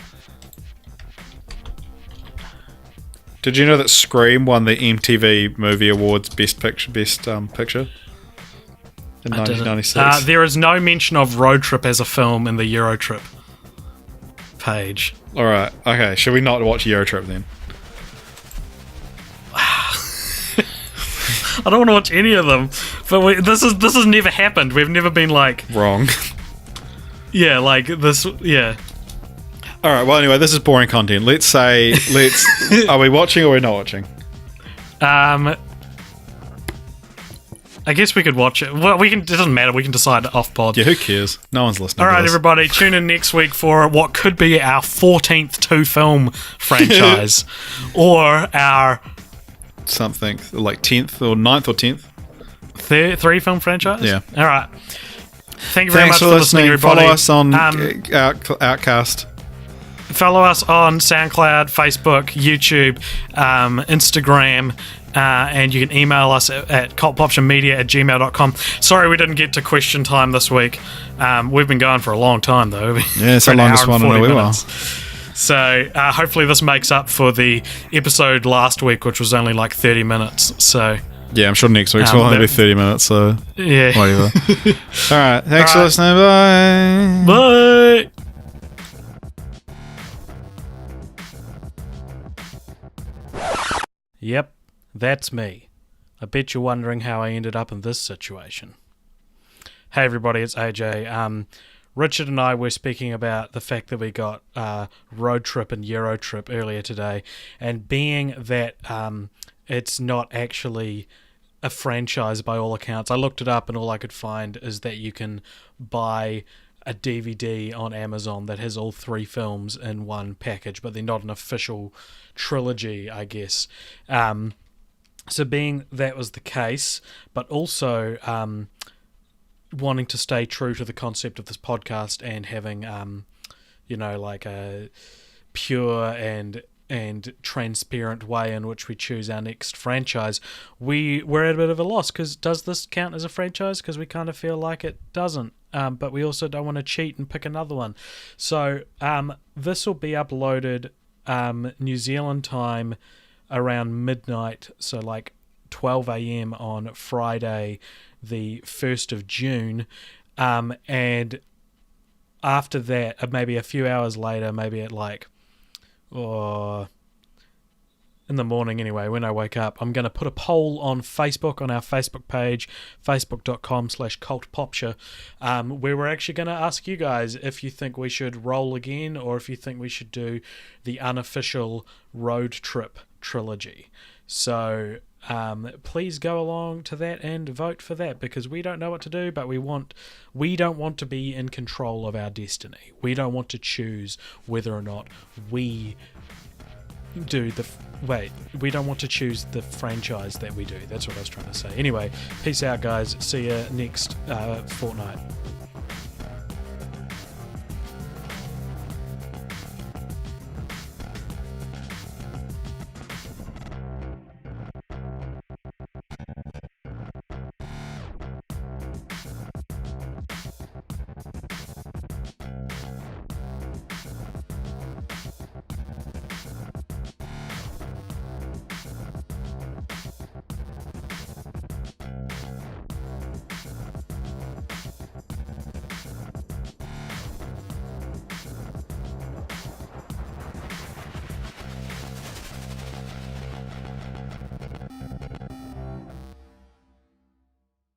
Did you know that Scream won the MTV Movie Awards Best Picture in 1996? There is no mention of Road Trip as a film in the Euro Trip page. All right. Okay. Should we not watch Eurotrip then? I don't want to watch any of them, but this has never happened. We've never been like, Wrong. yeah, like this, yeah. All right. Well, anyway, this is boring content. Are we watching or we're not watching? I guess we could watch it. Well, we can. It doesn't matter. We can decide off pod. Yeah. Who cares? No one's listening. All to right, this. everybody, tune in next week for what could be our 14th 2-film franchise, or our Something like 10th or 9th or 10th. 3-film franchise. Yeah. All right. Thank you very Thanks much for listening, everybody. Follow us on Follow us Outcast. on SoundCloud, Facebook, YouTube, Instagram, and you can email us at cultpoptionmedia@gmail.com. Sorry we didn't get to question time this week. We've been going for a long time, though. Yeah, it's For the an longest hour and one in a 40 wee while. minutes. So hopefully this makes up for the episode last week, which was only like 30 minutes. So Yeah, I'm sure next week's will only be 30 minutes, so yeah. whatever. All right. Thanks for All right. listening. Bye. Bye. Yep, that's me. I bet you're wondering how I ended up in this situation. Hey everybody, it's AJ. Richard and I were speaking about the fact that we got Road Trip and Euro Trip earlier today, and being that it's not actually a franchise by all accounts, I looked it up and all I could find is that you can buy a DVD on Amazon that has all 3 films in one package, but they're not an official trilogy, I guess. So being that was the case, but also wanting to stay true to the concept of this podcast and having, like a pure and transparent way in which we choose our next franchise, we're at a bit of a loss, because does this count as a franchise? Because we kind of feel like it doesn't. But we also don't want to cheat and pick another one. So this will be uploaded New Zealand time around midnight, so like 12 a.m. on Friday the 1st of June. And after that, maybe a few hours later, maybe at like in the morning anyway, when I wake up, I'm going to put a poll on Facebook, on our Facebook page, facebook.com/cultpopture, where we're actually going to ask you guys if you think we should roll again, or if you think we should do the unofficial Road Trip trilogy. So please go along to that and vote for that, because we don't know what to do, but we don't want to be in control of our destiny. We don't want to choose whether or not we we don't want to choose the franchise that we do. That's what I was trying to say. Anyway, peace out, guys. See you next fortnight.